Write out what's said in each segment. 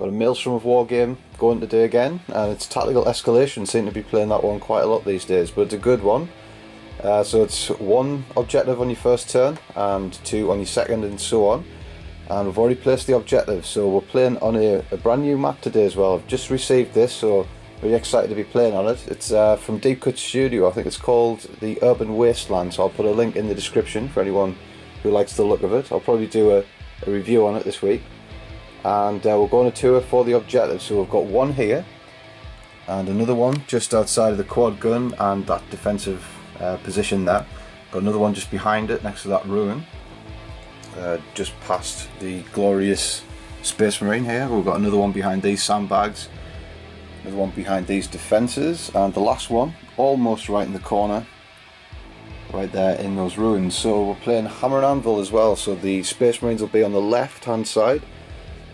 Got a Maelstrom of War game going today again, and it's Tactical Escalation. Seem to be playing that one quite a lot these days, but it's a good one. So it's 1 objective on your first turn and 2 on your second, and so on. And we've already placed the objective, so we're playing on a brand new map today as well. I've just received this, so really excited to be playing on it. It's from Deep Cut Studio. I think it's called the Urban Wasteland, so I'll put a link in the description for anyone who likes the look of it. I'll probably do a review on it this week. And we're going to tour for the objective. So we've got one here and another one just outside of the quad gun and that defensive position there. Got another one just behind it next to that ruin, just past the glorious Space Marine here. We've got another one behind these sandbags, another one behind these defences, and the last one almost right in the corner right there in those ruins. So we're playing Hammer and Anvil as well, so the Space Marines will be on the left hand side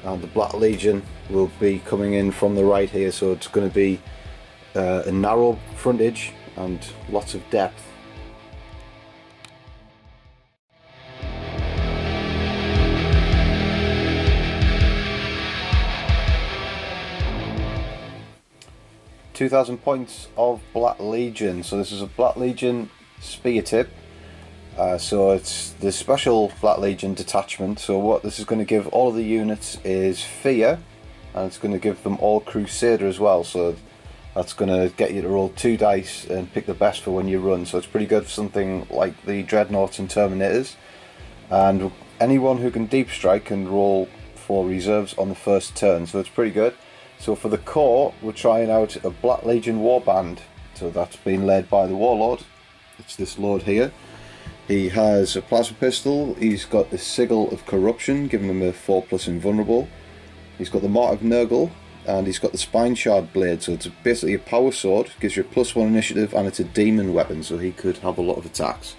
and the Black Legion will be coming in from the right here, so it's going to be a narrow frontage and lots of depth. .2,000 points of Black Legion. So this is a Black Legion spear tip. So it's the special Black Legion detachment. So what this is going to give all of the units is fear, and it's going to give them all Crusader as well. So that's going to get you to roll 2 dice and pick the best for when you run. So it's pretty good for something like the Dreadnoughts and Terminators. And anyone who can deep strike can roll 4 reserves on the first turn. So it's pretty good. So for the core, we're trying out a Black Legion Warband. So that's been led by the Warlord. It's this lord here. He has a plasma pistol, he's got the Sigil of Corruption, giving him a 4+ invulnerable. He's got the Mark of Nurgle, and he's got the Spine Shard Blade, so it's basically a power sword, gives you a +1 initiative, and it's a demon weapon, so he could have a lot of attacks.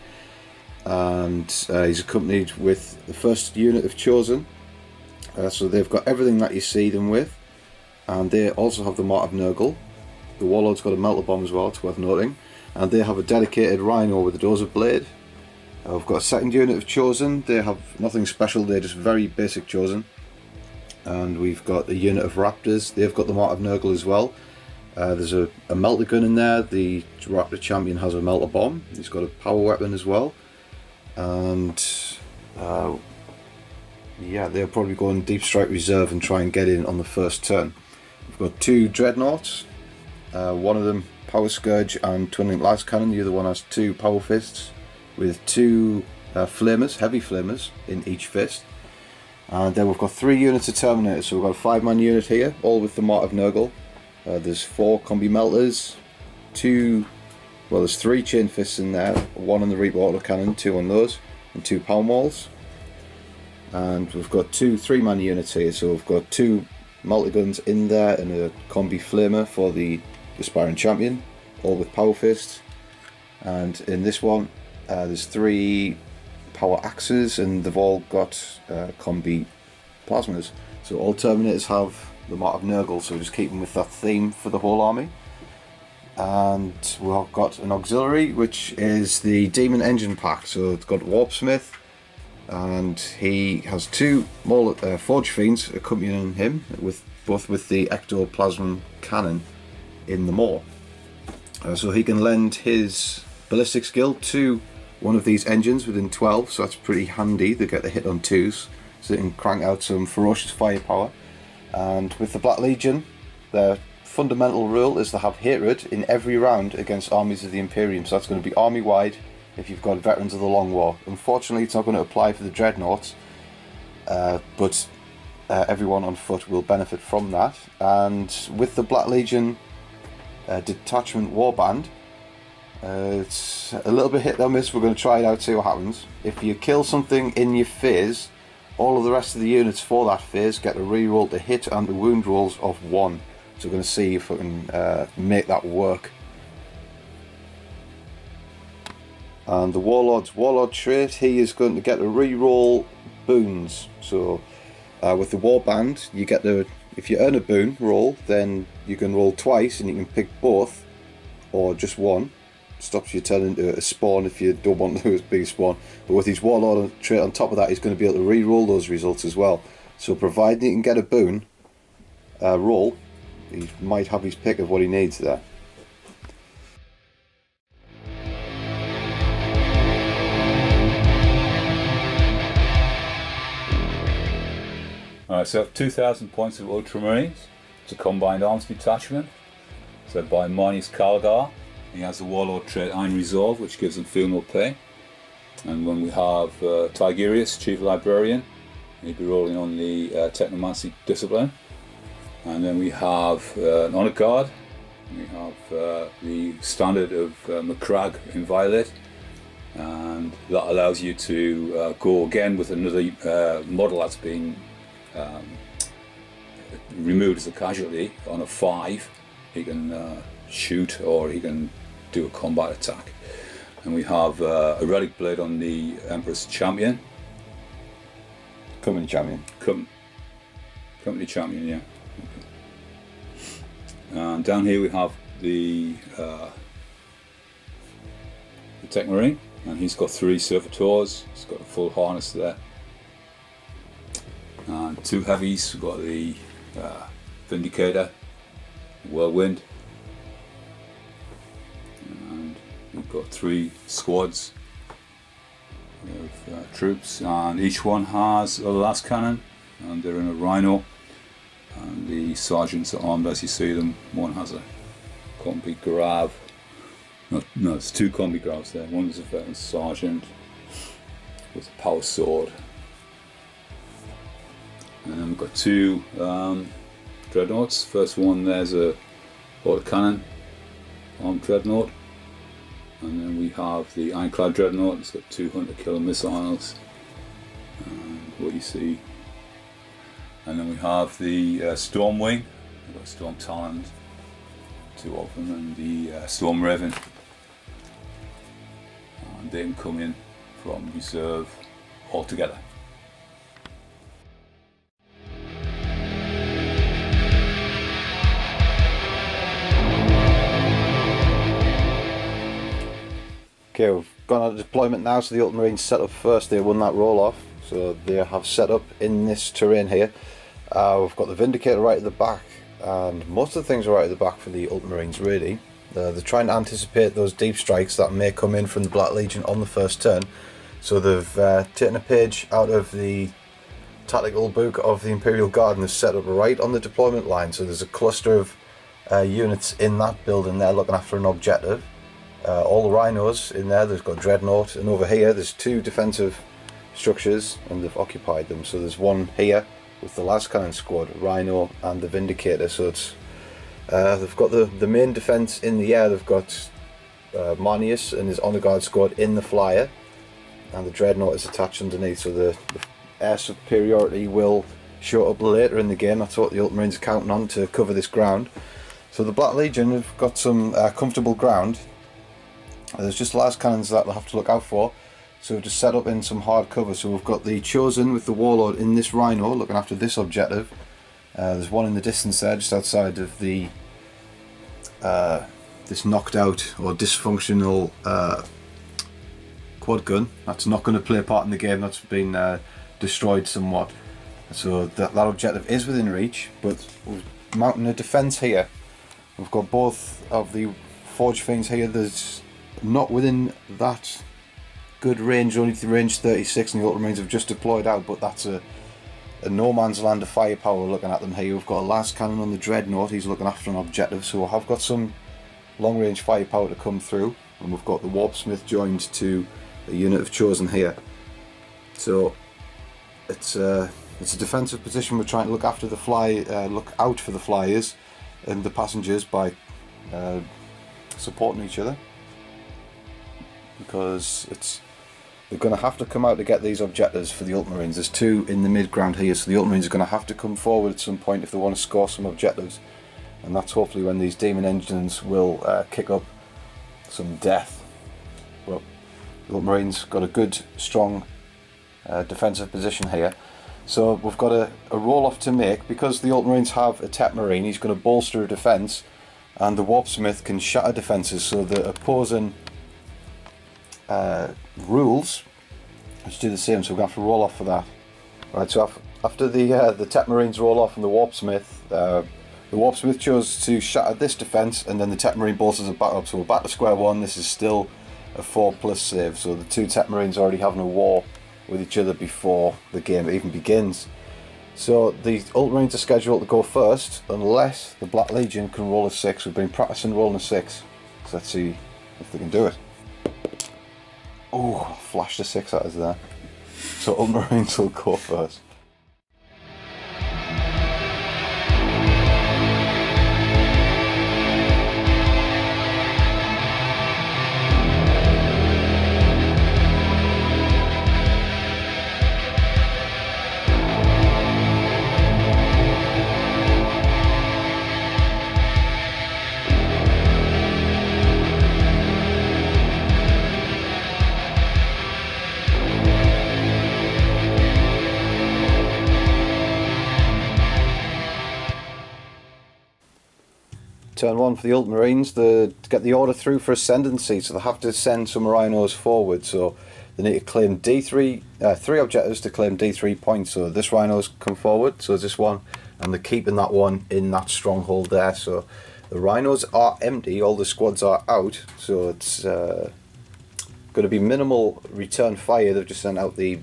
And he's accompanied with the first unit of Chosen, so they've got everything that you see them with, and they also have the Mark of Nurgle. The Warlord's got a Melter Bomb as well, it's worth noting, and they have a dedicated Rhino with a Dozer Blade. I've got a second unit of Chosen. They have nothing special, they're just very basic Chosen. And we've got a unit of Raptors. They've got the Mark of Nurgle as well. There's a melter gun in there. The Raptor champion has a melter bomb. He's got a power weapon as well. And yeah, they'll probably go on deep strike reserve and try and get in on the first turn. We've got 2 Dreadnoughts. One of them Power Scourge and Twin Link Las Cannon. The other one has 2 Power Fists with 2 flamers, heavy flamers in each fist. And then we've got 3 units of Terminators, so we've got a 5-man unit here, all with the Mark of Nurgle. There's 4 Combi Melters, 2, well there's 3 Chain Fists in there, 1 on the Reaper Autocannon, 2 on those, and 2 Pound Walls. And we've got 2 3-man units here, so we've got 2 multi-guns in there and a Combi Flamer for the Aspiring Champion, all with Power Fists. And in this one, there's 3 power axes, and they've all got combi plasmas. So all Terminators have the Mark of Nurgle, so just keeping with that theme for the whole army. And we've got an auxiliary, which is the Demon Engine Pack. So it's got Warpsmith, and he has 2 Forge Fiends accompanying him, both with the Ectoplasm Cannon in the maw. So he can lend his ballistic skill to one of these engines within 12, so that's pretty handy. They get the hit on 2s, so they can crank out some ferocious firepower. And with the Black Legion, their fundamental rule is to have hatred in every round against armies of the Imperium, so that's going to be army wide if you've got veterans of the Long War. Unfortunately, it's not going to apply for the Dreadnoughts, but everyone on foot will benefit from that. And with the Black Legion Detachment Warband, it's a little bit hit or miss. We're going to try it out, see what happens. If you kill something in your phase, all of the rest of the units for that phase get a reroll to hit and the wound rolls of 1. So we're going to see if we can make that work. And the Warlord's Warlord trait, he is going to get a reroll boons. So with the Warband, you get the, if you earn a boon roll, then you can roll twice and you can pick both or just one. Stops you turning into a spawn if you don't want to be a spawn. But with his Warlord trait on top of that, he's going to be able to re-roll those results as well. So providing you can get a boon, roll, he might have his pick of what he needs there. Alright, so 2,000 points of Ultramarines. It's a combined arms detachment. It's led by Marnius Calgar. He has the warlord trait Iron Resolve, which gives him feel no pain. And when we have Tigurius, Chief Librarian, he'll be rolling on the Technomancy discipline. And then we have an Honour Guard. We have the standard of McCrag Inviolate. And that allows you to go again with another model that's been removed as a casualty. On a 5 he can shoot or he can do a combat attack. And we have a relic blade on the Emperor's Champion. Company Champion. Company Champion, yeah. Okay. And down here we have the Tech Marine, and he's got 3 servitors. He's got a full harness there. And 2 heavies. We've got the Vindicator, Whirlwind, and we've got 3 squads of troops, and each one has a las cannon, and they're in a Rhino, and the sergeants are armed as you see them. One has a combi grav. No, there's 2 combi gravs there. One's a veteran sergeant with a power sword. And then we've got 2 dreadnoughts. First one, there's a autocannon armed dreadnought, and then we have the ironclad dreadnought. It's got 2 hunter killer missiles, and what you see. And then we have the storm wing. We've got storm talons, 2 of them, and the storm raven. And they can come in from reserve altogether. Okay, we've gone on to deployment now, so the Ultramarines set up first. They won that roll off, so they have set up in this terrain here. We've got the Vindicator right at the back, and most of the things are right at the back for the Ultramarines really. They're trying to anticipate those deep strikes that may come in from the Black Legion on the first turn. So they've taken a page out of the tactical book of the Imperial Guard and they've set up right on the deployment line. So there's a cluster of units in that building there looking after an objective. All the rhinos in there, there's got Dreadnought, and over here there's 2 defensive structures and they've occupied them. So there's one here with the las cannon squad, Rhino and the Vindicator. So it's they've got the main defence in the air. They've got Marnius and his Honour Guard squad in the flyer, and the Dreadnought is attached underneath. So the air superiority will show up later in the game. That's what the Ultramarines are counting on to cover this ground. So the Black Legion have got some comfortable ground. There's just las cannons that they'll have to look out for, so we've just set up in some hard cover. So we've got the Chosen with the Warlord in this Rhino looking after this objective. There's one in the distance there just outside of the this knocked out or dysfunctional quad gun. That's not going to play a part in the game. That's been destroyed somewhat. So that objective is within reach, but we're mounting a defence here. We've got both of the Forge Fiends here. There's not within that good range, only to range 36, and the Ultramarines have just deployed out, but that's a no man's land of firepower looking at them here. We've got a las cannon on the Dreadnought, he's looking after an objective, so I've got some long range firepower to come through, and we've got the Warpsmith joined to a unit of Chosen here. So it's a defensive position. We're trying to look after the look out for the flyers and the passengers by supporting each other, because they're going to have to come out to get these objectives for the Ultramarines. There's 2 in the mid ground here, so the Ultramarines are going to have to come forward at some point if they want to score some objectives, and that's hopefully when these demon engines will kick up some death. Well, the Ultramarines got a good strong defensive position here, so we've got a roll off to make. Because the Ultramarines have a Tech Marine, he's going to bolster a defence, and the Warpsmith can shatter defences, so the opposing rules which do the same, so we're going to have to roll off for that. Right, so After the DETATCHMENT roll off from the Warpsmith chose to shatter this defence, and then the DETATCHMENT bolsters it back up, so we're back to square one. This is still a 4+ save, so the two DETATCHMENTs already having a war with each other before the game even begins. So the Ultramarines are scheduled to go first, unless the Black Legion can roll a 6. We've been practicing rolling a 6, so let's see if they can do it. Oh, I flashed a 6 at us there. So Ultramarines will go first. Turn 1 for the Ultramarines, to get the order through for ascendancy, so they have to send some rhinos forward, so they need to claim D3, 3 objectives to claim D3 points. So this rhino's come forward, so this one, and they're keeping that one in that stronghold there. So the rhinos are empty, all the squads are out, so it's going to be minimal return fire. They've just sent out the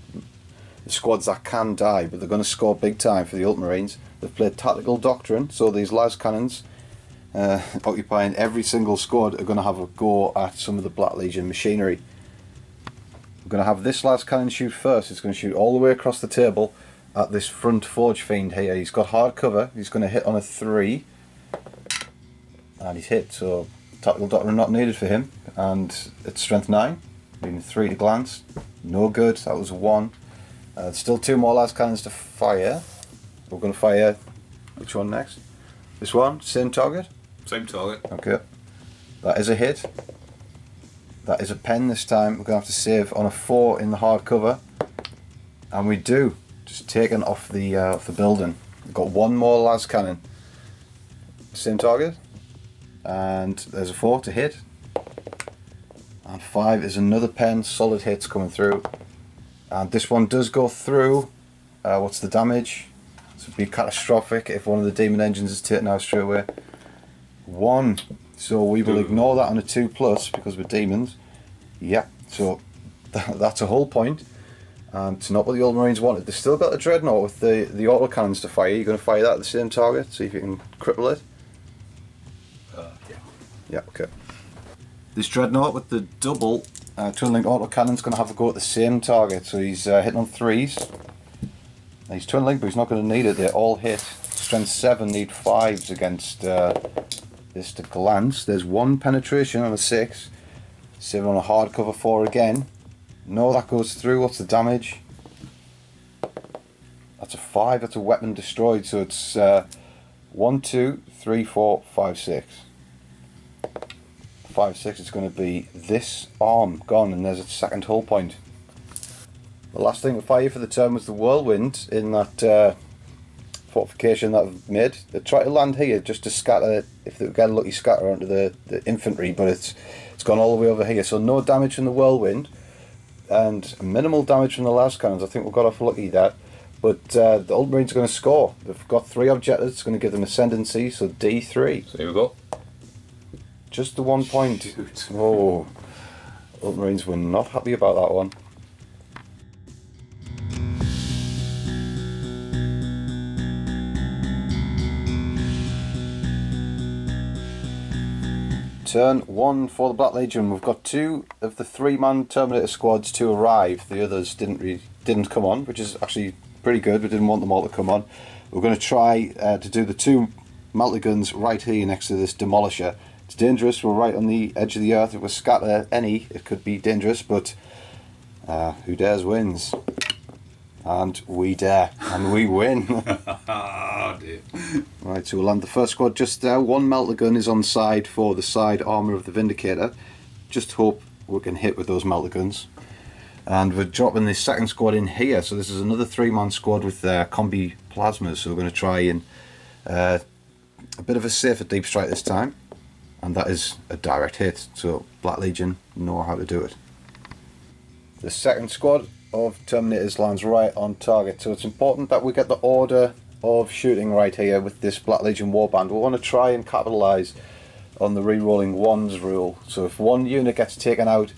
squads that can die, but they're going to score big time for the Ultramarines. They've played tactical doctrine, so these las cannons occupying every single squad are going to have a go at some of the Black Legion machinery. We're going to have this las cannon shoot first. It's going to shoot all the way across the table at this front Forge Fiend here. He's got hard cover, he's going to hit on a 3, and he's hit, so tactical doctrine not needed for him, and it's strength 9, leaving 3 to glance. No good, that was 1. Still 2 more las cannons to fire. We're going to fire, which one next? This one, same target? Same target. Okay. That is a hit. That is a pen this time. We're going to have to save on a 4 in the hard cover. And we do. Just taken off the building. We've got 1 more las cannon. Same target. And there's a 4 to hit. And 5 is another pen. Solid hits coming through. And this one does go through. What's the damage? This would be catastrophic if one of the demon engines is taken out straight away. 1. So we will ignore that on a 2+ because we're demons. Yep, so that's a whole point. And it's not what the Ultramarines wanted. They've still got a Dreadnought with the autocannons to fire. You're going to fire that at the same target, see if you can cripple it. Yeah. Yeah, okay. This Dreadnought with the double twin-link autocannon is going to have to go at the same target. So he's hitting on 3s. He's twin-link, but he's not going to need it. They all hit. Strength 7 need 5s against this to glance. There's 1 penetration on a 6. 7 on a hard cover 4 again. No, that goes through. What's the damage? That's a 5. That's a weapon destroyed. So it's 1, 2, 3, 4, 5, 6. 5, 6. It's going to be this arm gone, and there's its second hull point. The last thing to fire for the turn was the Whirlwind in that fortification that I've made. They tried to land here just to scatter, if they get a lucky scatter onto the infantry, but it's gone all the way over here. So no damage from the Whirlwind and minimal damage from the las cannons. I think we got off lucky there. But the Ultramarines are going to score. They've got 3 objectives. It's going to give them ascendancy, so D3. So here we go. Just the 1 point. Shoot. Oh, Ultramarines were not happy about that one. Turn 1 for the Black Legion. We've got 2 of the 3-man Terminator squads to arrive. The others didn't come on, which is actually pretty good. We didn't want them all to come on. We're going to try to do the 2 multi-guns right here next to this demolisher. It's dangerous. We're right on the edge of the earth. If we scatter any, it could be dangerous, but who dares wins. And we dare, and we win. Oh dear. Right, so we'll land the first squad just there. 1 melter gun is on side for the side armour of the Vindicator. Just hope we can hit with those melter guns. And we're dropping the second squad in here. So this is another 3-man squad with combi plasmas. So we're going to try and a bit of a safer deep strike this time. And that is a direct hit. So Black Legion know how to do it. The second squad of Terminators lands right on target, so it's important that we get the order of shooting right here with this Black Legion warband. We want to try and capitalise on the re-rolling ones rule. So if one unit gets taken out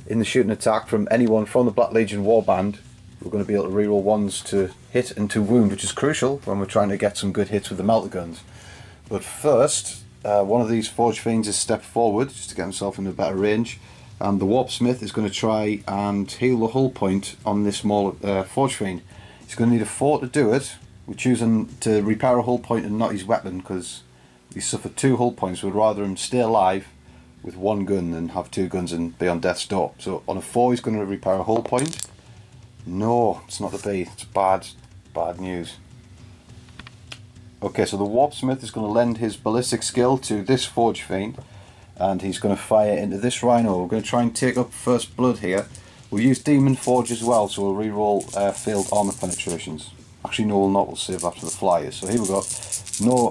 in the shooting attack from anyone from the Black Legion warband, we're going to be able to re-roll ones to hit and to wound, which is crucial when we're trying to get some good hits with the melter guns. But first, one of these Forge Fiends has stepped forward just to get himself into better range, and the Warpsmith is going to try and heal the hull point on this small Forge Fiend. He's going to need a 4 to do it. We're choosing to repair a hull point and not his weapon because he suffered 2 hull points. We'd rather him stay alive with 1 gun than have 2 guns and be on death's door. So on a 4 he's going to repair a hull point. No, it's not the B. It's bad news. Okay, so the Warpsmith is going to lend his ballistic skill to this Forge Fiend, and he's going to fire into this Rhino. We're going to try and take up first blood here. We'll use Demon Forge as well, so we'll reroll failed armor penetrations. Actually, no, we'll not. We'll save that for the flyers. So here we go.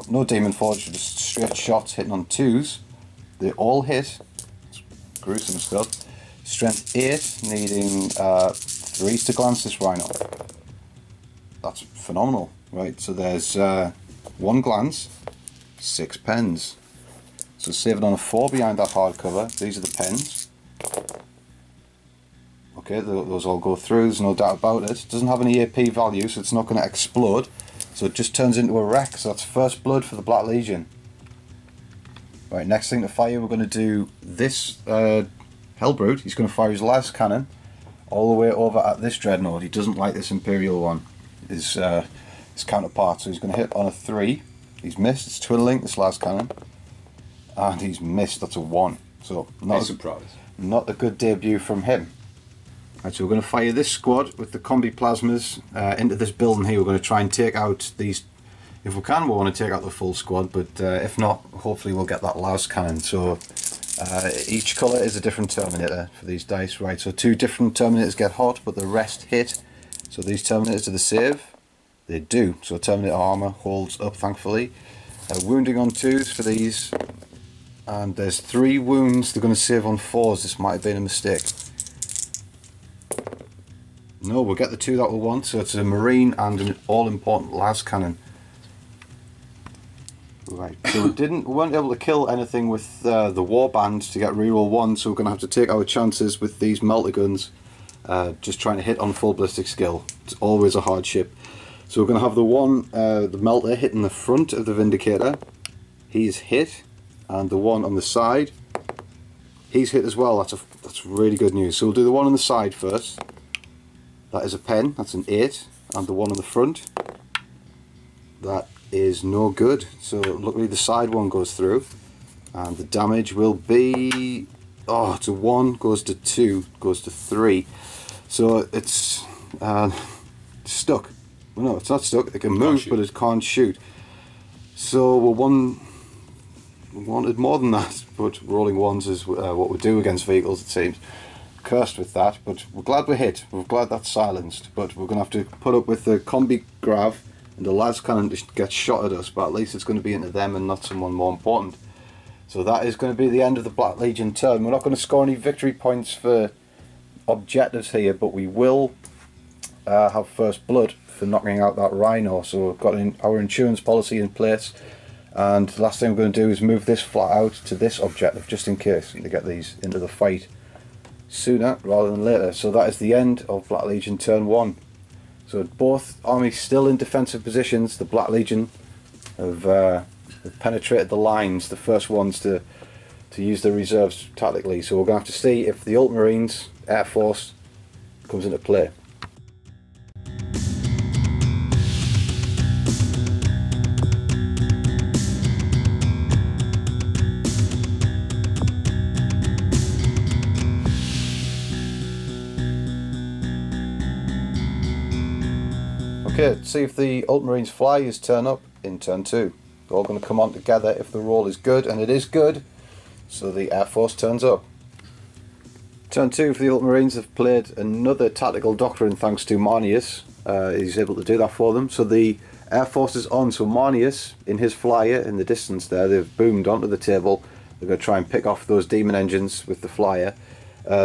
No Demon Forge, just straight shots hitting on 2s. They all hit. It's gruesome stuff. Strength 8, needing 3s to glance this Rhino. That's phenomenal, right? So there's 1 glance, 6 pens. So save it on a 4 behind that hardcover. These are the pens. Okay, those all go through, there's no doubt about it. It doesn't have any AP value, so it's not going to explode. So it just turns into a wreck. So that's first blood for the Black Legion. Right, next thing to fire, we're going to do this Hellbrute. He's going to fire his last cannon all the way over at this Dreadnought. He doesn't like this Imperial one, his counterpart. So he's going to hit on a 3. He's missed. It's twin link, this last cannon. And he's missed. That's a 1. So not a good debut from him. Right, so we're going to fire this squad with the combi plasmas into this building here. We're going to try and take out these. If we can, we want to take out the full squad, but if not, hopefully we'll get that last cannon. So each colour is a different Terminator for these dice. Right, so 2 different Terminators get hot, but the rest hit. So these Terminators, do the save? They do. So Terminator armour holds up, thankfully. Wounding on 2s for these. And there's 3 wounds. They're going to save on 4s. This might have been a mistake. No, we'll get the 2 that we want. So it's a Marine and an all-important las cannon. Right. So we weren't able to kill anything with the warband to get reroll 1. So we're going to have to take our chances with these melter guns. Just trying to hit on full ballistic skill. It's always a hardship. So we're going to have the melter hitting the front of the Vindicator. He's hit. And the one on the side, he's hit as well. That's really good news. So we'll do the one on the side first. That is a pen, that's an 8. And the one on the front, that is no good. So luckily the side one goes through. And the damage will be, it's a 1, goes to 2, goes to 3. So it's stuck. Well, no, it's not stuck. It can move, but it can't shoot. So we wanted more than that, but rolling 1s is what we do against vehicles, it seems. Cursed with that, but we're glad we're hit. We're glad that's silenced, but we're going to have to put up with the combi grav and the las cannon to get shot at us, but at least it's going to be into them and not someone more important. So that is going to be the end of the Black Legion turn. We're not going to score any victory points for objectives here, but we will have first blood for knocking out that Rhino. So we've got our insurance policy in place. And the last thing we're going to do is move this flat out to this objective, just in case, to get these into the fight sooner rather than later. So that is the end of Black Legion turn 1. So both armies still in defensive positions. The Black Legion have penetrated the lines, the first ones to use their reserves tactically. So we're going to have to see if the Ultramarines Air Force comes into play. Okay, see if the Ultramarines flyers turn up in turn 2. They're all going to come on together if the roll is good, and it is good, so the Air Force turns up. Turn 2 for the Ultramarines have played another tactical doctrine thanks to Marnius. He's able to do that for them. So the Air Force is on, so Marnius, in his flyer in the distance there, they've boomed onto the table. They're going to try and pick off those demon engines with the flyer.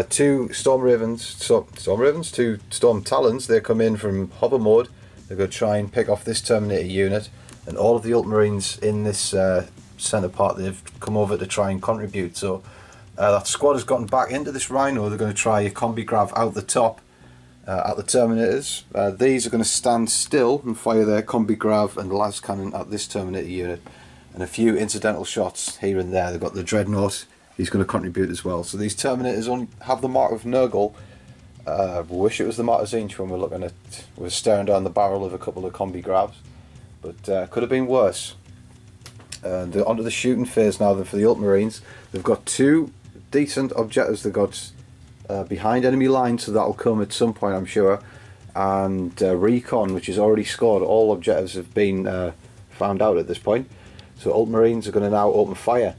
Two Storm Ravens, two Storm Talons. They come in from hover mode. They're going to try and pick off this Terminator unit, and all of the Ultramarines in this centre part, they've come over to try and contribute. So that squad has gotten back into this Rhino. They're going to try a combi grav out the top at the Terminators. These are going to stand still and fire their combi grav and las cannon at this Terminator unit, and a few incidental shots here and there. They've got the Dreadnought. He's going to contribute as well. So these Terminators only have the mark of Nurgle. Wish it was the mark of Zinch when we're staring down the barrel of a couple of combi gravs, but could have been worse. They're onto the shooting phase now. Then for the Ultramarines, they've got two decent objectives. They've got behind enemy lines, so that'll come at some point, I'm sure, and recon, which is already scored. All objectives have been found out at this point. So Ultramarines are going to now open fire.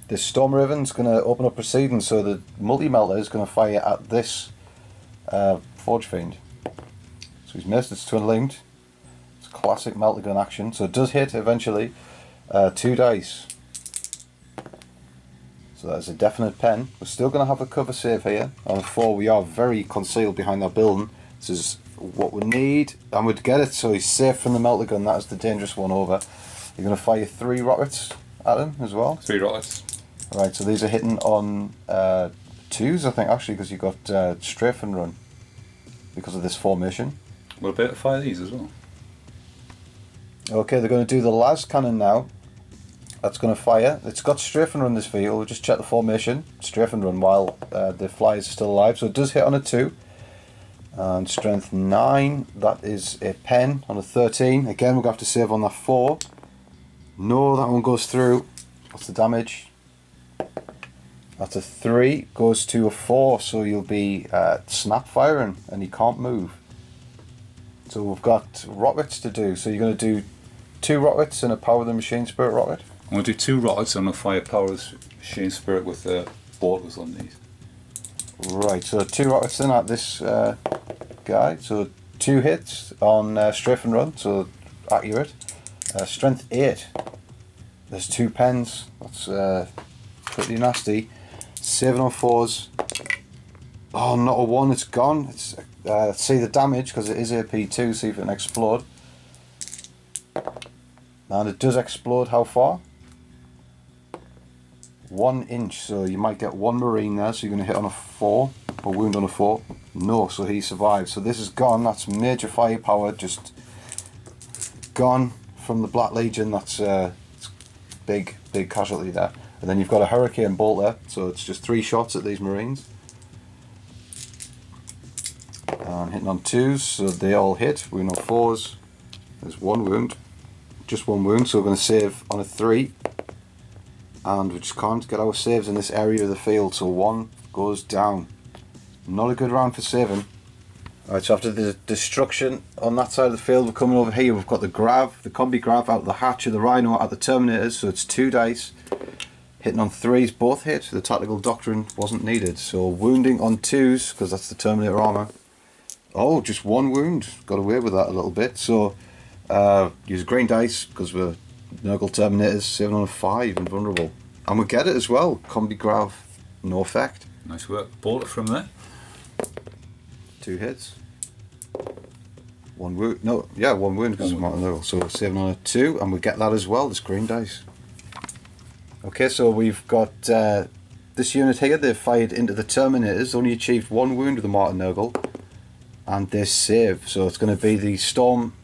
This Storm Raven's going to open up proceedings, so the multi-melter is going to fire at this Forge Fiend. So he's missed, it's twin linked. It's classic melter gun action, so it does hit eventually. 2 dice. So that's a definite pen. We're still going to have a cover save here. On 4 we are very concealed behind that building. This is what we need, and we'd get it, so he's safe from the melter gun. That is the dangerous one over. You're going to fire 3 rockets at him as well. 3 rockets. Right, so these are hitting on 2s, I think, actually, because you've got strafe and run because of this formation. We'll be able to fire these as well. Okay, they're going to do the las cannon now. That's going to fire. It's got strafe and run, this vehicle. We'll just check the formation. Strafe and run while the flyers are still alive. So it does hit on a 2. And strength 9, that is a pen on a 13. Again, we're going to have to save on that 4. No, that one goes through. What's the damage? That's a 3, goes to a 4, so you'll be snap firing and you can't move. So we've got rockets to do, so you're going to do 2 rockets and a Power the Machine Spirit rocket. I'm going to do 2 rockets and I'm going to fire Power the Machine Spirit with the bolters on these. Right, so 2 rockets then at this guy, so 2 hits on strafe and run, so accurate. Strength 8, there's 2 pens, that's pretty nasty. 7 on 4s. Oh, not a 1, it's gone. It's see the damage, because it is AP2, see if it can explode. And it does explode. How far? 1 inch, so you might get 1 Marine there, so you're going to hit on a 4, or wound on a 4. No, so he survived. So this is gone. That's major firepower, just gone from the Black Legion. That's big casualty there. And then you've got a Hurricane Bolt there, so it's just 3 shots at these Marines. And hitting on 2s, so they all hit. Wound on 4s. There's 1 wound. Just 1 wound, so we're going to save on a 3. And we just can't get our saves in this area of the field, so 1 goes down. Not a good round for saving. Alright, so after the destruction on that side of the field, we're coming over here. We've got the grav, the combi grav out the hatch of the Rhino at the Terminators, so it's 2 dice. Hitting on 3s, both hit. The tactical doctrine wasn't needed. So wounding on 2s, because that's the Terminator armour. Oh, just 1 wound. Got away with that a little bit. So use green dice, because we're Nurgle Terminators. 7 on a 5, invulnerable. And we get it as well. Combi grav, no effect. Nice work. Bolter from there. 2 hits. 1 wound. No, yeah, 1 wound because it's Martin Nurgle. So 7 on a 2, and we get that as well. This green dice. Okay, so we've got this unit here. They've fired into the Terminators, only achieved 1 wound with the Martin Nurgle, and they save. So it's going to be the Storm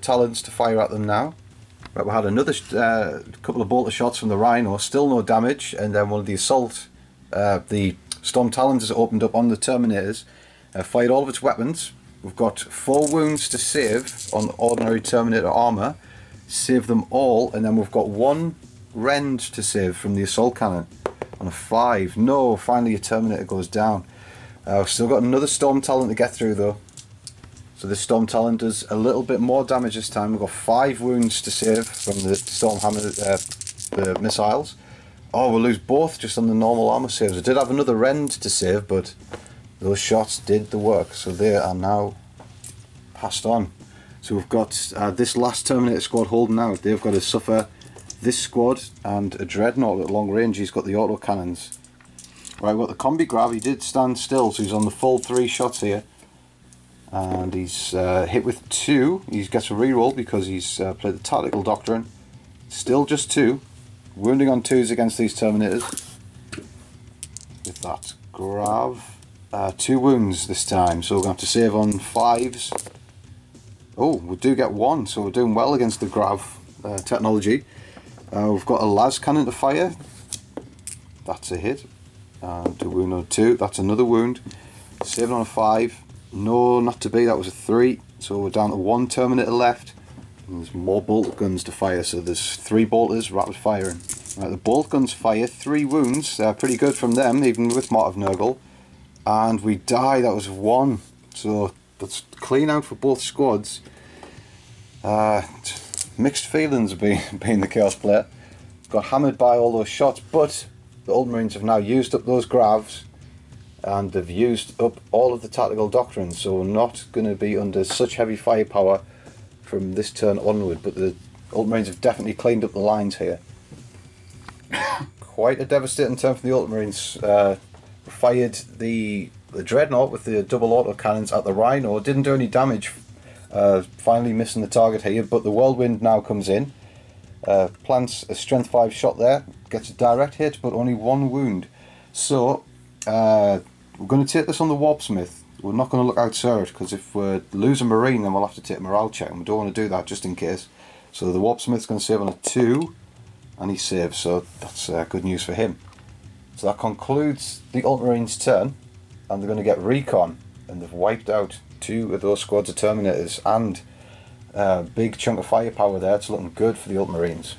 Talons to fire at them now. Right, we had another couple of bolter shots from the Rhino, still no damage, and then one of the assault, the Storm Talons has opened up on the Terminators, fired all of its weapons. We've got 4 wounds to save on ordinary Terminator armour, save them all, and then we've got 1 rend to save from the assault cannon on a 5. No, finally a Terminator goes down. We've still got another Storm Talon to get through though. So this Storm Talon does a little bit more damage this time. We've got 5 wounds to save from the Storm Hammer, the missiles. Oh, we'll lose both just on the normal armour saves. I did have another rend to save, but those shots did the work. So they are now passed on. So we've got this last Terminator squad holding out. They've got to suffer this squad and a Dreadnought at long range. He's got the auto cannons. Right, well, the combi grab, he did stand still, so he's on the full 3 shots here. And he's hit with 2. He gets a reroll because he's played the Tactical Doctrine. Still just 2. Wounding on 2s against these Terminators. With that grab. 2 wounds this time, so we're going to have to save on 5s. Oh, we do get 1, so we're doing well against the grav technology. We've got a las cannon to fire. That's a hit. And a wound on 2, that's another wound. Saving on a 5. No, not to be, that was a 3. So we're down to 1 Terminator left. And there's more bolt guns to fire, so there's 3 bolters rapid firing. Right, the bolt guns fire 3 wounds. They're pretty good from them, even with Mart of Nurgle. And we die, that was 1. So that's clean out for both squads. Mixed feelings being the Chaos player. Got hammered by all those shots, but the Ultramarines have now used up those gravs and they've used up all of the Tactical Doctrines, so we're not going to be under such heavy firepower from this turn onward, but the Ultramarines have definitely cleaned up the lines here. Quite a devastating turn for the Ultramarines. Fired the Dreadnought with the double auto cannons at the Rhino, didn't do any damage, finally missing the target here, but the Whirlwind now comes in. Plants a strength 5 shot there, gets a direct hit but only 1 wound. So we're going to take this on the Warpsmith. We're not going to look outside because if we lose a Marine then we'll have to take a morale check, and we don't want to do that just in case. So the Warpsmith's going to save on a 2 and he saves, so that's good news for him. So that concludes the Ultramarines' turn, and they're going to get recon, and they've wiped out 2 of those squads of Terminators and a big chunk of firepower there. It's looking good for the Ultramarines.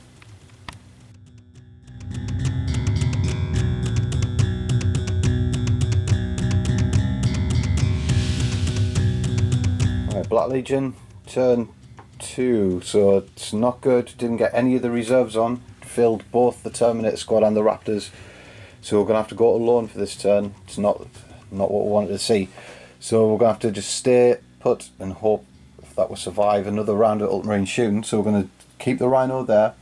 Right, Black Legion, turn 2, so it's not good. Didn't get any of the reserves on, filled both the Terminator squad and the Raptors. So we're going to have to go alone for this turn. It's not what we wanted to see. So we're going to have to just stay put and hope that will survive another round of Ultramarine shooting. So we're going to keep the Rhino there,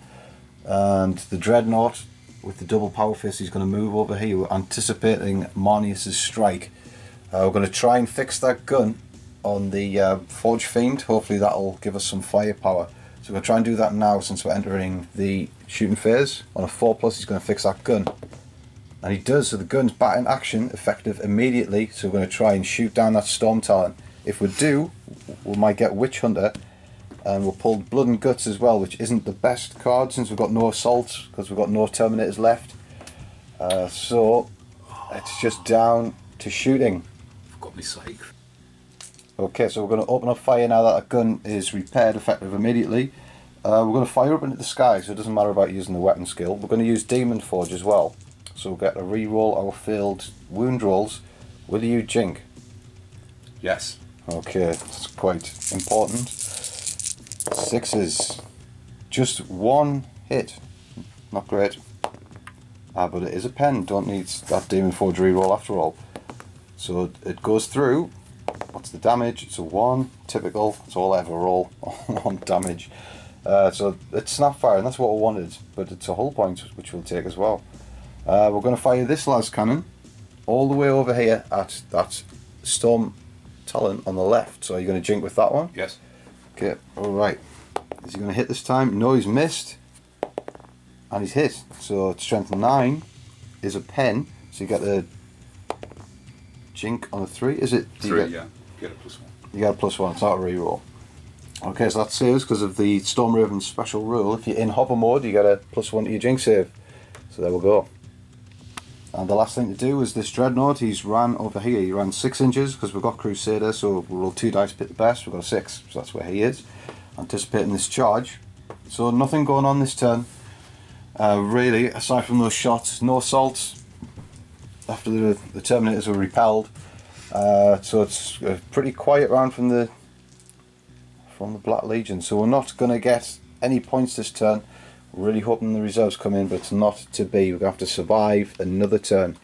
and the Dreadnought with the double power fist, he's going to move over here. We're anticipating Marnius's strike. We're going to try and fix that gun on the Forge Fiend. Hopefully that'll give us some firepower. So we're going to try and do that now since we're entering the shooting phase. On a 4+, he's going to fix that gun. And he does, so the gun's back in action, effective immediately, so we're going to try and shoot down that Storm Talon. If we do, we might get Witch Hunter, and we'll pull Blood and Guts as well, which isn't the best card since we've got no assaults, because we've got no Terminators left. So, it's just down to shooting. I've got me psych. Okay, so we're going to open up fire now that our gun is repaired, effective immediately. We're going to fire up into the sky, so it doesn't matter about using the weapon skill. We're going to use Demon Forge as well. So we'll get to re-roll our failed wound rolls. Will you jink? Yes. Okay, that's quite important. 6s. Just 1 hit. Not great. But it is a pen. Don't need that Demon Forge re-roll after all. So it goes through. What's the damage? It's a 1. Typical. It's all I ever roll. 1 damage. So it's snapfire, and that's what we wanted. But it's a hull point, which we'll take as well. We're going to fire this las cannon all the way over here at that Storm Talon on the left. So are you going to jink with that one? Yes. Okay, alright. Is he going to hit this time? No, he's missed. And he's hit. So strength 9 is a pen. So you get the jink on a 3. Is it? 3, yeah. You get a +1. You get a +1, it's not a reroll. Okay, so that saves because of the Storm Raven special rule. If you're in hover mode, you get a +1 to your jink save. So there we go. And the last thing to do is this Dreadnought. He's ran over here. He ran 6 inches because we've got Crusader, so we'll roll 2 dice, pick the best. We've got a 6, so that's where he is. Anticipating this charge. So nothing going on this turn. Really, aside from those shots, no assaults after the Terminators were repelled. So it's a pretty quiet round from the Black Legion. So we're not going to get any points this turn. We're really hoping the reserves come in, but it's not to be. We're going to have to survive another turn.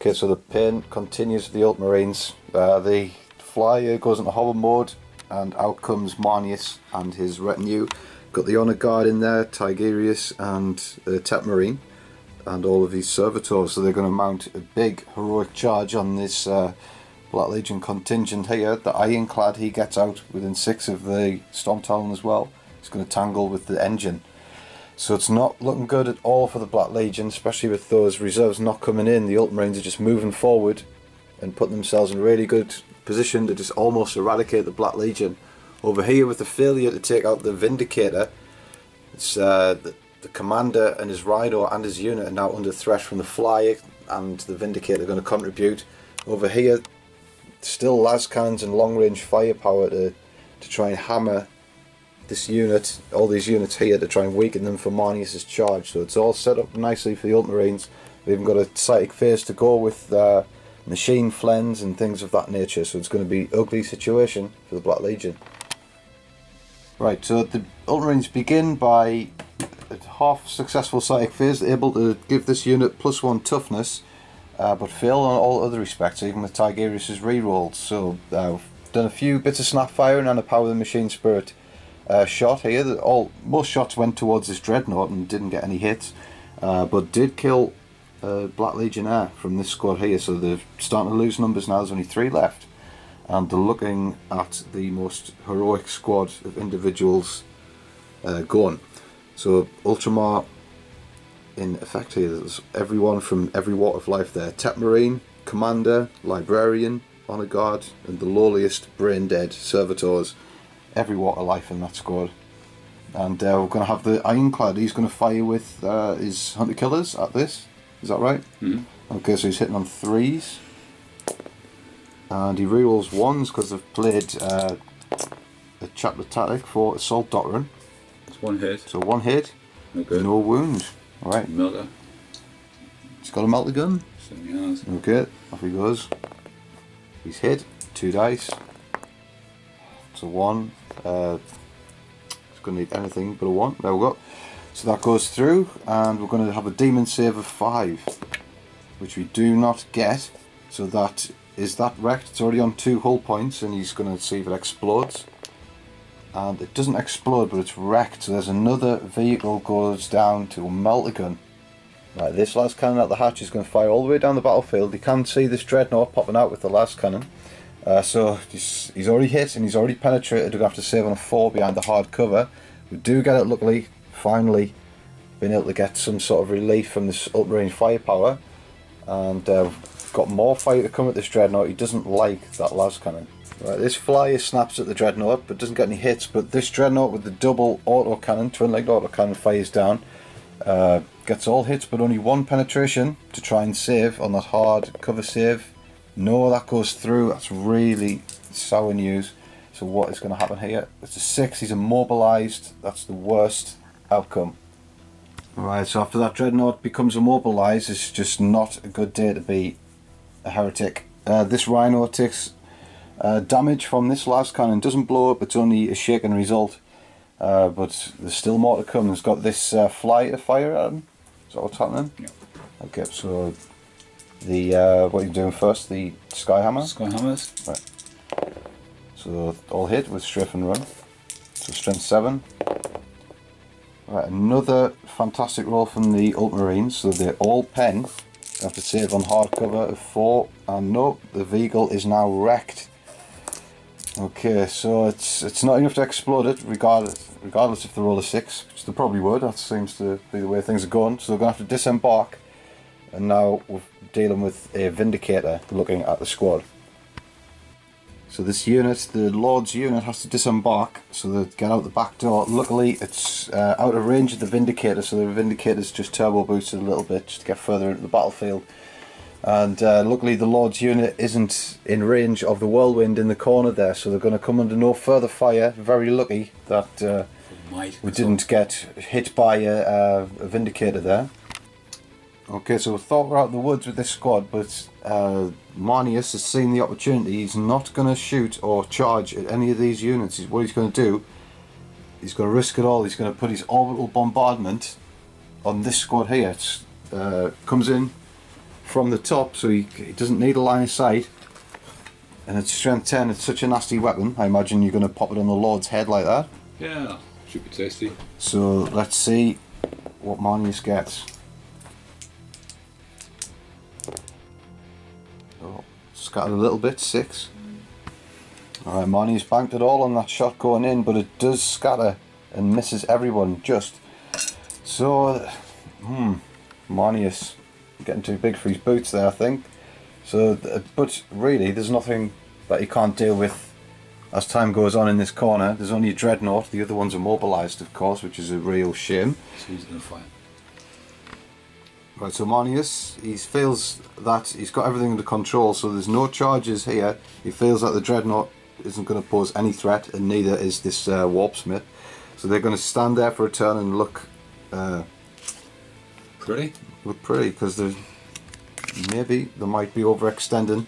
Okay, so the pain continues for the Ultramarines. The flyer goes into hover mode, and out comes Marnius and his retinue. Got the Honour Guard in there, Tigerius and DETATCHMENT, and all of these servitors. So they're going to mount a big heroic charge on this Black Legion contingent here. The Ironclad, he gets out within 6 of the Storm Talon as well. He's going to tangle with the engine. So it's not looking good at all for the Black Legion, especially with those reserves not coming in. The Ultramarines are just moving forward and putting themselves in a really good position to just almost eradicate the Black Legion. Over here, with the failure to take out the Vindicator, it's the commander and his rider and his unit are now under threat from the flyer, and the Vindicator are going to contribute. Over here, still las cannons and long range firepower to try and hammer this unit, all these units here, to try and weaken them for Marnius' charge. So it's all set up nicely for the Ultramarines. We've even got a psychic phase to go with machine flens and things of that nature, so it's going to be an ugly situation for the Black Legion. Right, so the Ultramarines begin by a half successful psychic phase, able to give this unit +1 toughness, but fail on all other respects, even with Tigerius' rerolls. So we've done a few bits of snap firing and a power of the machine spirit shot here. Most shots went towards this dreadnought and didn't get any hits, but did kill Black Legionnaire from this squad here. So they're starting to lose numbers now. There's only 3 left, and they're looking at the most heroic squad of individuals going. So Ultramar in effect here. There's everyone from every walk of life there: DETATCHMENT, Commander, Librarian, Honour Guard, and the lowliest brain dead servitors. Every walk of life in that squad. And we're going to have the Ironclad. He's going to fire with his Hunter Killers at this. Is that right? Mm-hmm. Okay, so he's hitting on 3s. And he rerolls 1s because they've played a chapter tactic for Assault Doctrine. It's 1 hit. So 1 hit, okay. No wound. Alright. Melter. He's got a melter gun. So he has. Okay, off he goes. He's hit, 2 dice. So 1. It's going to need anything but a 1. There we go. So that goes through, and we're going to have a demon save of 5, which we do not get. So that wrecked. It's already on 2 hull points, and he's going to see if it explodes. And it doesn't explode, but it's wrecked. So there's another vehicle goes down to a melter gun. Right, this las cannon at the hatch is going to fire all the way down the battlefield. You can see this dreadnought popping out with the las cannon. So he's already hit and he's already penetrated. We're going to have to save on a 4 behind the hard cover. We do get it, luckily, finally been able to get some sort of relief from this Ultramarine firepower. And we've got more fire to come at this dreadnought. He doesn't like that las cannon. Right, this flyer snaps at the dreadnought but doesn't get any hits. But this dreadnought with the double auto cannon, twin-legged auto cannon, fires down. Gets all hits but only 1 penetration to try and save on that hard cover save. No, that goes through. That's really sour news. So what is going to happen here? It's a 6. He's immobilized. That's the worst outcome. Right, so after that dreadnought becomes immobilized, it's just not a good day to be a heretic. This rhino takes damage from this las cannon. Doesn't blow up. It's only a shaken result. But there's still more to come. It's got this fly to fire at him. Is that what's happening? Yeah. Okay, so the what are you doing first? The Skyhammer? Skyhammers. Right. So all hit with strafe and run. So strength 7. Right, another fantastic roll from the Ultramarines. So they're all pen. They have to save on hardcover of 4. And no, the vehicle is now wrecked. Okay, so it's not enough to explode it, regardless if they roll a 6, which they probably would. That seems to be the way things are going. So they're going to have to disembark. And now we're dealing with a Vindicator looking at the squad. So this unit, the Lord's unit, has to disembark so they get out the back door. Luckily it's out of range of the Vindicator, so the Vindicator's just turbo boosted a little bit just to get further into the battlefield. And luckily the Lord's unit isn't in range of the Whirlwind in the corner there, so they're going to come under no further fire. Very lucky that we didn't get hit by a Vindicator there. Okay, so we thought we're out of the woods with this squad, but Marnius has seen the opportunity. He's not going to shoot or charge at any of these units. What he's going to do, he's going to risk it all. He's going to put his orbital bombardment on this squad here. It comes in, from the top, so he doesn't need a line of sight. And it's strength 10, it's such a nasty weapon. I imagine you're going to pop it on the Lord's head like that. Yeah, should be tasty. So let's see what Manius gets. Oh, scattered a little bit, 6. Alright, Manius banked it all on that shot going in, but it does scatter and misses everyone just. So, Manius getting too big for his boots there, I think. So, but really, there's nothing that he can't deal with as time goes on in this corner. There's only a dreadnought, the other one's immobilised, of course, which is a real shame. So he's going to fight. Right, so Manius, he feels that he's got everything under control, so there's no charges here. He feels that the dreadnought isn't going to pose any threat, and neither is this warpsmith. So they're going to stand there for a turn and look pretty, because maybe they might be overextending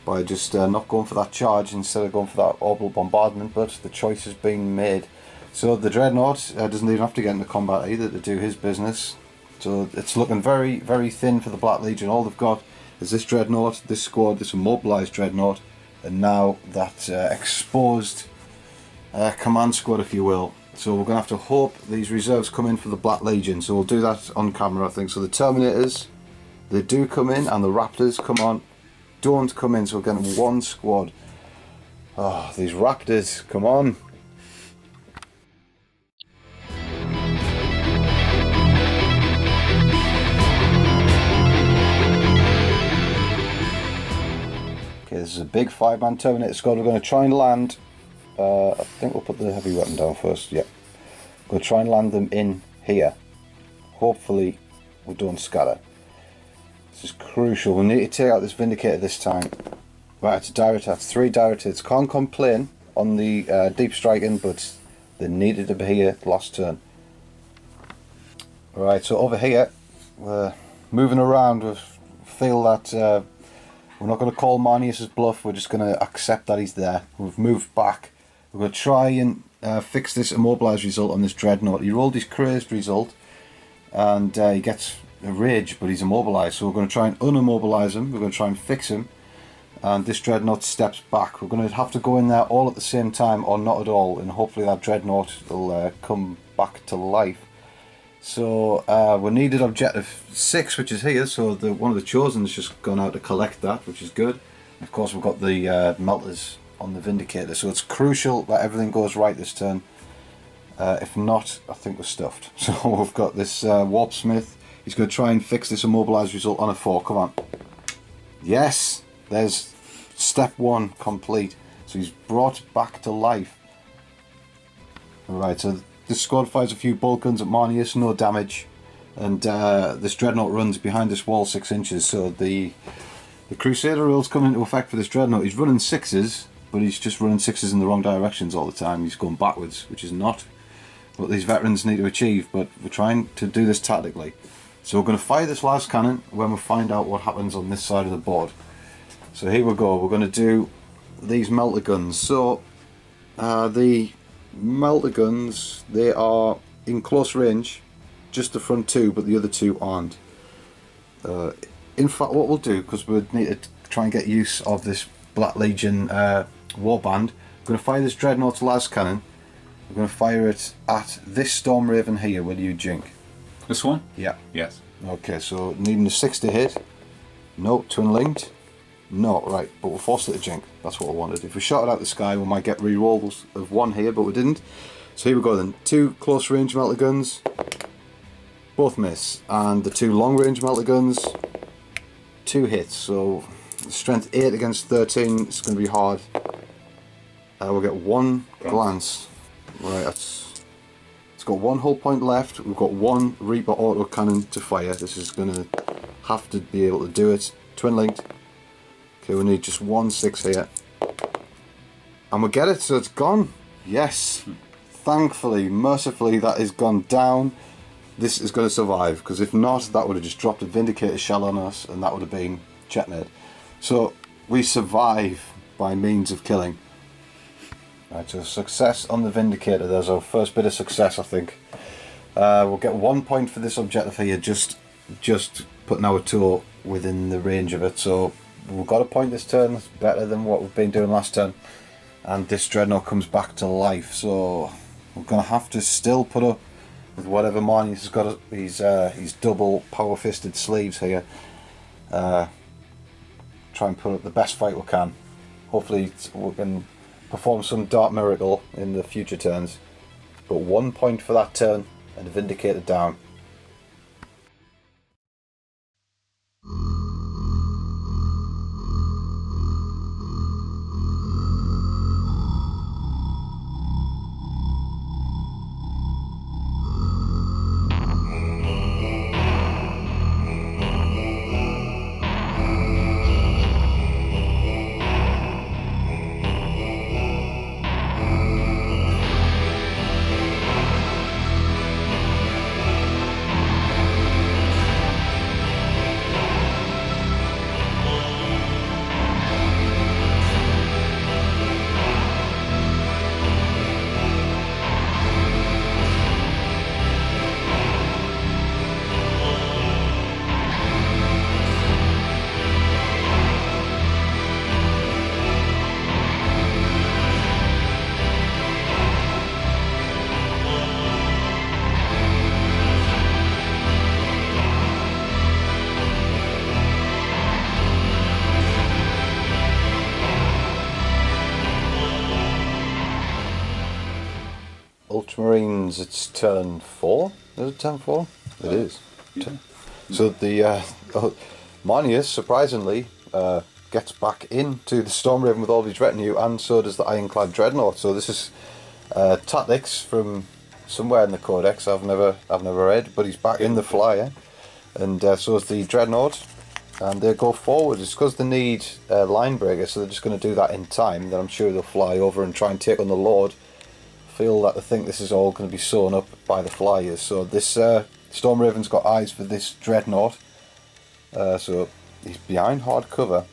by just not going for that charge instead of going for that orbital bombardment, but the choice has been made. So the dreadnought doesn't even have to get into combat either to do his business. So it's looking very, very thin for the Black Legion. All they've got is this dreadnought, this squad, this immobilised dreadnought, and now that exposed command squad, if you will. So we're going to have to hope these reserves come in for the Black Legion. So we'll do that on camera, I think. So the Terminators, they do come in, and the Raptors, come on, don't come in. So we're getting one squad. Oh, these Raptors, come on. Okay, this is a big 5-man Terminator squad. We're going to try and land. I think we'll put the heavy weapon down first. Yep. We'll try and land them in here. Hopefully, we don't scatter. This is crucial. We need to take out this Vindicator this time. Right, it's a direct attack. 3 direct hits. Can't complain on the deep striking, but they needed to be here last turn. Right, so over here, we're moving around. We feel that we're not going to call Manius's bluff. We're just going to accept that he's there. We've moved back. We're going to try and fix this immobilised result on this dreadnought. He rolled his crazed result, and he gets a rage, but he's immobilised. So we're going to try and unimmobilise him. We're going to try and fix him, and this dreadnought steps back. We're going to have to go in there all at the same time, or not at all, and hopefully that dreadnought will come back to life. So we needed objective 6, which is here. So one of the chosen has just gone out to collect that, which is good. And of course, we've got the melters on the Vindicator, so it's crucial that everything goes right this turn. If not, I think we're stuffed. So we've got this warpsmith. He's going to try and fix this immobilised result on a 4. Come on. Yes, there's step 1 complete. So he's brought back to life. Alright, so this squad fires a few bolt guns at Manius, no damage. And this dreadnought runs behind this wall 6 inches. So the Crusader rules come into effect for this dreadnought. He's running 6s, but he's just running 6s in the wrong directions all the time. He's going backwards, which is not what these veterans need to achieve, but we're trying to do this tactically. So we're going to fire this last cannon when we find out what happens on this side of the board. So here we go. We're going to do these melter guns. So the melter guns, they are in close range, just the front 2, but the other 2 aren't. In fact, what we'll do, because we need to try and get use of this Black Legion warband, we're going to fire this dreadnought's last cannon. We're going to fire it at this Storm Raven here. Will you jink? This one? Yeah. Yes. Okay, so needing a 6 to hit. No, twin linked. No, right, but we'll force it to jink. That's what I wanted. If we shot it out the sky, we might get re-rolls of 1 here, but we didn't. So here we go then. 2 close range melter guns, both miss, and the 2 long range melter guns, 2 hits. So strength 8 against 13. It's going to be hard. We'll get 1 glance. Right, it's got 1 hull point left. We've got 1 Reaper auto cannon to fire. This is going to have to be able to do it. Twin linked. Okay, we need just 1 6 here. And we get it, so it's gone. Yes. Thankfully, mercifully, that is gone down. This is going to survive, because if not, that would have just dropped a Vindicator shell on us, and that would have been checkmate. So we survive by means of killing. Right, so success on the Vindicator. There's our first bit of success, I think. We'll get 1 point for this objective here, just putting our tool within the range of it. So we've got a point this turn that's better than what we've been doing last turn, and this dreadnought comes back to life. So we're going to have to still put up with whatever Marnie has got his double power fisted sleeves here. Try and put up the best fight we can. Hopefully we can perform some dark miracle in the future turns. But 1 point for that turn and Vindicator down. Ultramarines, it's turn 4. Is it turn 4? It is. Yeah. So the Marnius, surprisingly, gets back into the Storm Raven with all his retinue, and so does the Ironclad Dreadnought. So this is tactics from somewhere in the Codex I've never read, but he's back in the flyer, and so is the Dreadnought, and they go forward. It's because they need line breaker, so they're just going to do that in time. Then I'm sure they'll fly over and try and take on the Lord. Feel that they think this is all going to be sewn up by the flyers. So this Storm Raven's got eyes for this Dreadnought, so he's behind hard cover,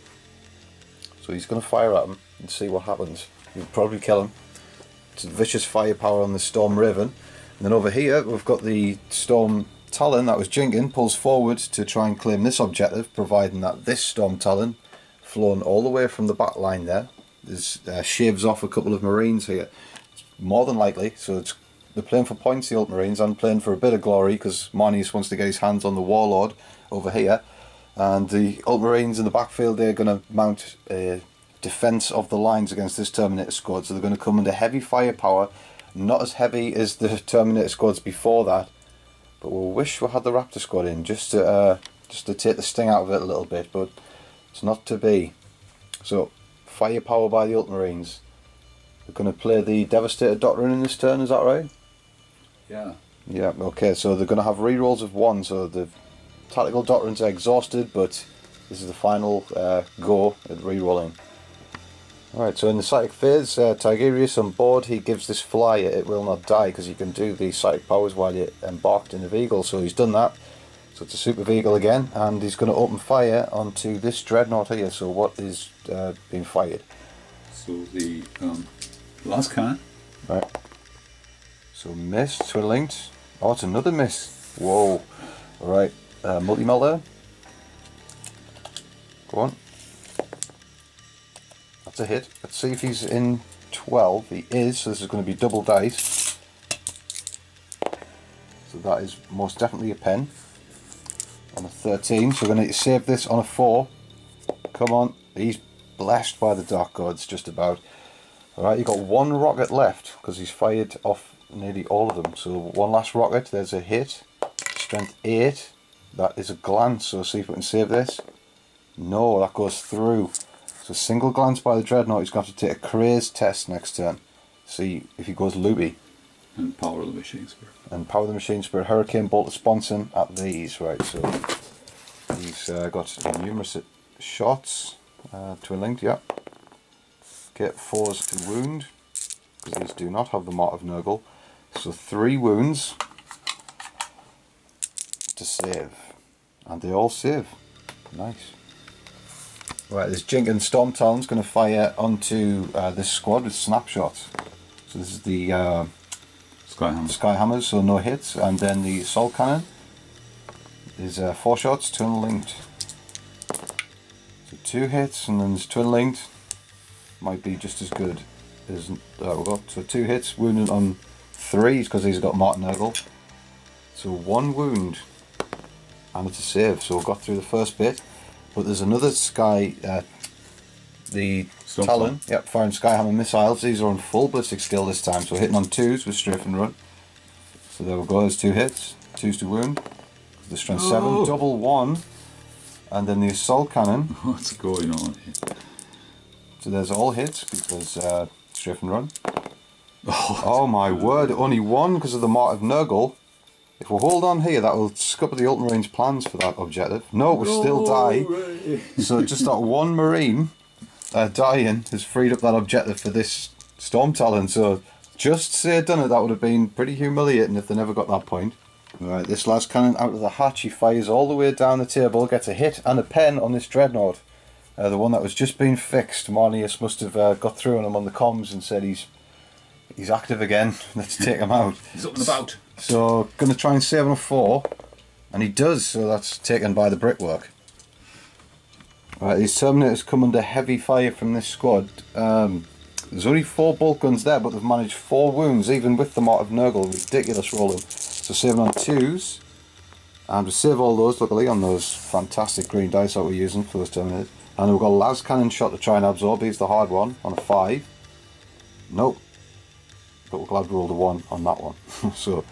so he's going to fire at him and see what happens. He'll probably kill him. It's a vicious firepower on the Storm Raven. And then over here we've got the Storm Talon that was jinking, pulls forward to try and claim this objective, providing that this Storm Talon, flown all the way from the back line there, shaves off a couple of Marines here. More than likely, so they're playing for points, the Ultramarines, and playing for a bit of glory, because Marnius wants to get his hands on the Warlord over here, and the Ultramarines in the backfield, they're going to mount a defence of the lines against this Terminator squad, so they're going to come under heavy firepower, not as heavy as the Terminator squads before that, but we'll wish we had the Raptor squad in, just to take the sting out of it a little bit, but it's not to be. So, firepower by the Ultramarines. They're going to play the Devastator Doctrine in this turn, is that right? Yeah. Yeah, okay, so they're going to have rerolls of 1, so the Tactical Doctrines are exhausted, but this is the final go at rerolling. Alright, so in the Psychic phase, Tigerius on board, he gives this flyer, it will not die, because you can do the Psychic powers while you're embarked in a vehicle, so he's done that. So it's a super vehicle again, and he's going to open fire onto this Dreadnought here, so what is being fired? So the last cannon. Right. So miss, twin-linked. Oh, it's another miss. Whoa. Alright, multi-melt there. Go on. That's a hit. Let's see if he's in 12. He is, so this is going to be double dice. So that is most definitely a pen. On a 13, so we're going to need to save this on a 4. Come on. He's blessed by the Dark Gods, just about. Alright, you've got 1 rocket left, because he's fired off nearly all of them. So 1 last rocket, there's a hit. Strength 8. That is a glance, so see if we can save this. No, that goes through. So single glance by the Dreadnought, he's going to have to take a craze test next turn. See if he goes loopy. And power the machine spirit. And power the machine spirit. Hurricane bolt to Sponson at these, right, so he's got numerous shots. Twin linked, yeah. Get 4s to wound, because these do not have the Mark of Nurgle. So 3 wounds to save. And they all save. Nice. Right, this Jinkin Storm Talon's going to fire onto this squad with snapshots. So this is the Skyhammers, so no hits, and then the Assault Cannon. There's 4 shots, twin linked. So 2 hits, and then there's twin linked. Might be just as good as we've got. So 2 hits, wounded on 3 because he's got Martin Nurgle. So 1 wound, and it's a save. So we got through the first bit, but there's another Sky, the Talon, yep, firing Skyhammer missiles. These are on full ballistic skill this time, so hitting on 2s with strafe and run. So there we go, there's 2 hits, 2s to wound. The strength 7, double 1, and then the assault cannon. What's going on here? So there's all hits because strafe and run. Oh my word, only 1 because of the Mart of Nurgle. If we hold on here, that will scupper the Ultramarines' plans for that objective. No, we still die. So just that 1 Marine dying has freed up that objective for this Storm Talon. So just say done it, that would have been pretty humiliating if they never got that point. Right, this last cannon out of the hatch, he fires all the way down the table, gets a hit and a pen on this Dreadnought. The one that was just being fixed. Marnius must have got through on him on the comms and said he's active again, let's take him out. He's up and about. So, going to try and save him a 4, and he does, so that's taken by the brickwork. Right, these Terminators come under heavy fire from this squad. There's only 4 bolt guns there, but they've managed 4 wounds, even with the Mart of Nurgle. Ridiculous rolling. So saving on 2s, and we save all those, luckily, on those fantastic green dice that we're using for those Terminators. And we've got a las cannon shot to try and absorb. He's the hard one on a 5. Nope. But we're glad we rolled a 1 on that one. So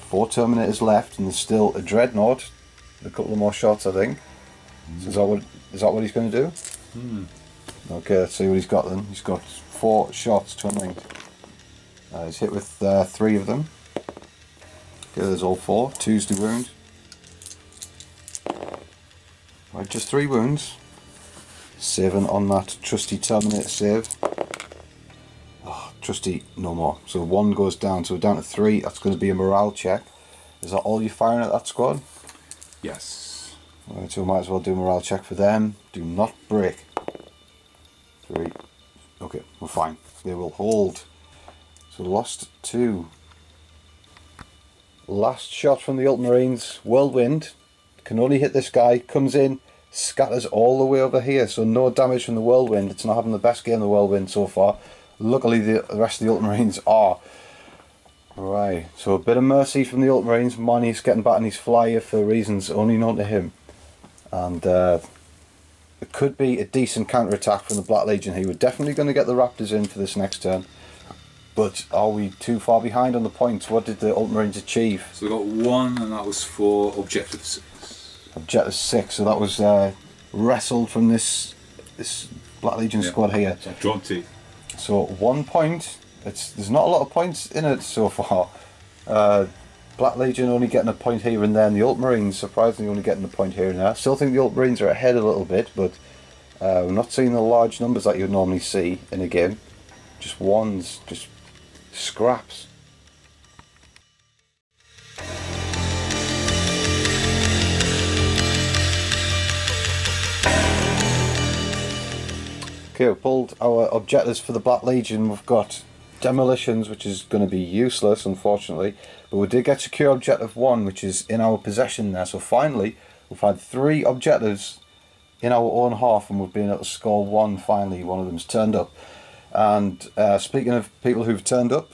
4 Terminators left, and there's still a Dreadnought. A couple of more shots, I think. So is that what he's going to do? Okay, let's see what he's got then. He's got 4 shots, twin linked. He's hit with 3 of them. Okay, there's all 4. 2s to wound. Right, just 3 wounds. Saving on that trusty Terminator save. Oh, trusty, no more. So 1 goes down, so we're down to 3. That's going to be a morale check. Is that all you're firing at that squad? Yes. Right, so we might as well do a morale check for them. Do not break. 3. Okay, we're fine. They will hold. So lost 2. Last shot from the Ultramarines. Whirlwind. Can only hit this guy. Comes in. Scatters all the way over here. So no damage from the Whirlwind. It's not having the best game, the Whirlwind, so far. Luckily the rest of the Ultramarines are. Right. So a bit of mercy from the Ultramarines. Marnie's getting back on his flyer for reasons only known to him. And it could be a decent counter-attack from the Black Legion here. We're definitely going to get the Raptors in for this next turn. But are we too far behind on the points? What did the Ultramarines achieve? So we got 1, and that was for Objective 6. Objective 6, so that was wrestled from this Black Legion squad here. So drawn teeth. So 1 point. There's not a lot of points in it so far. Black Legion only getting a point here and there, and the Ultramarines surprisingly only getting a point here and there. Still think the Ultramarines are ahead a little bit, but we're not seeing the large numbers that you'd normally see in a game. Just ones, just scraps. Okay, we've pulled our objectives for the Black Legion. We've got demolitions, which is going to be useless, unfortunately, but we did get secure objective 1, which is in our possession there. So finally, we've had 3 objectives in our own half, and we've been able to score 1 finally. One of them's turned up. And speaking of people who've turned up,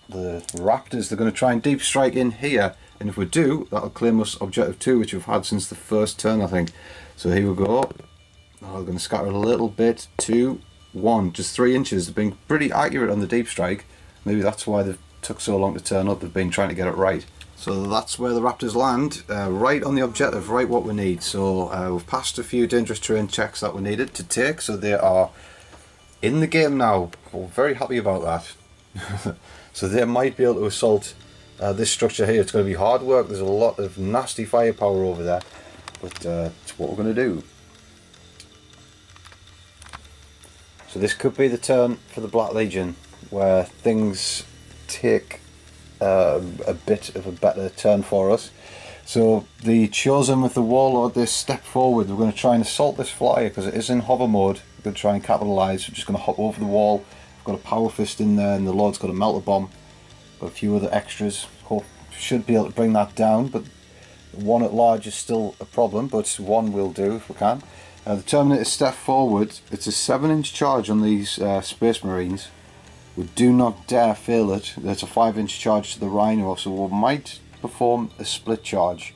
the Raptors, they're going to try and deep strike in here, and if we do, that'll claim us objective 2, which we've had since the first turn, I think. So here we go. Oh, we're going to scatter a little bit. 2, 1, just 3 inches. They've been pretty accurate on the deep strike. Maybe that's why they've took so long to turn up. They've been trying to get it right. So that's where the Raptors land, right on the objective, right what we need. So we've passed a few dangerous terrain checks that we needed to take, so they are in the game now. We're very happy about that. So they might be able to assault this structure here. It's going to be hard work. There's a lot of nasty firepower over there, but it's what we're going to do. So this could be the turn for the Black Legion, where things take a bit of a better turn for us. So the Chosen with the Warlord, they step forward. We're going to try and assault this flyer because it is in hover mode. We're going to try and capitalise. We're just going to hop over the wall. We've got a power fist in there, and the Lord's got a melter bomb. Got a few other extras. Hope should be able to bring that down, but One at large is still a problem, but one will do if we can. The Terminator step forward. It's a 7-inch charge on these Space Marines. We do not dare fail it. There's a 5-inch charge to the Rhino, so we might perform a split charge.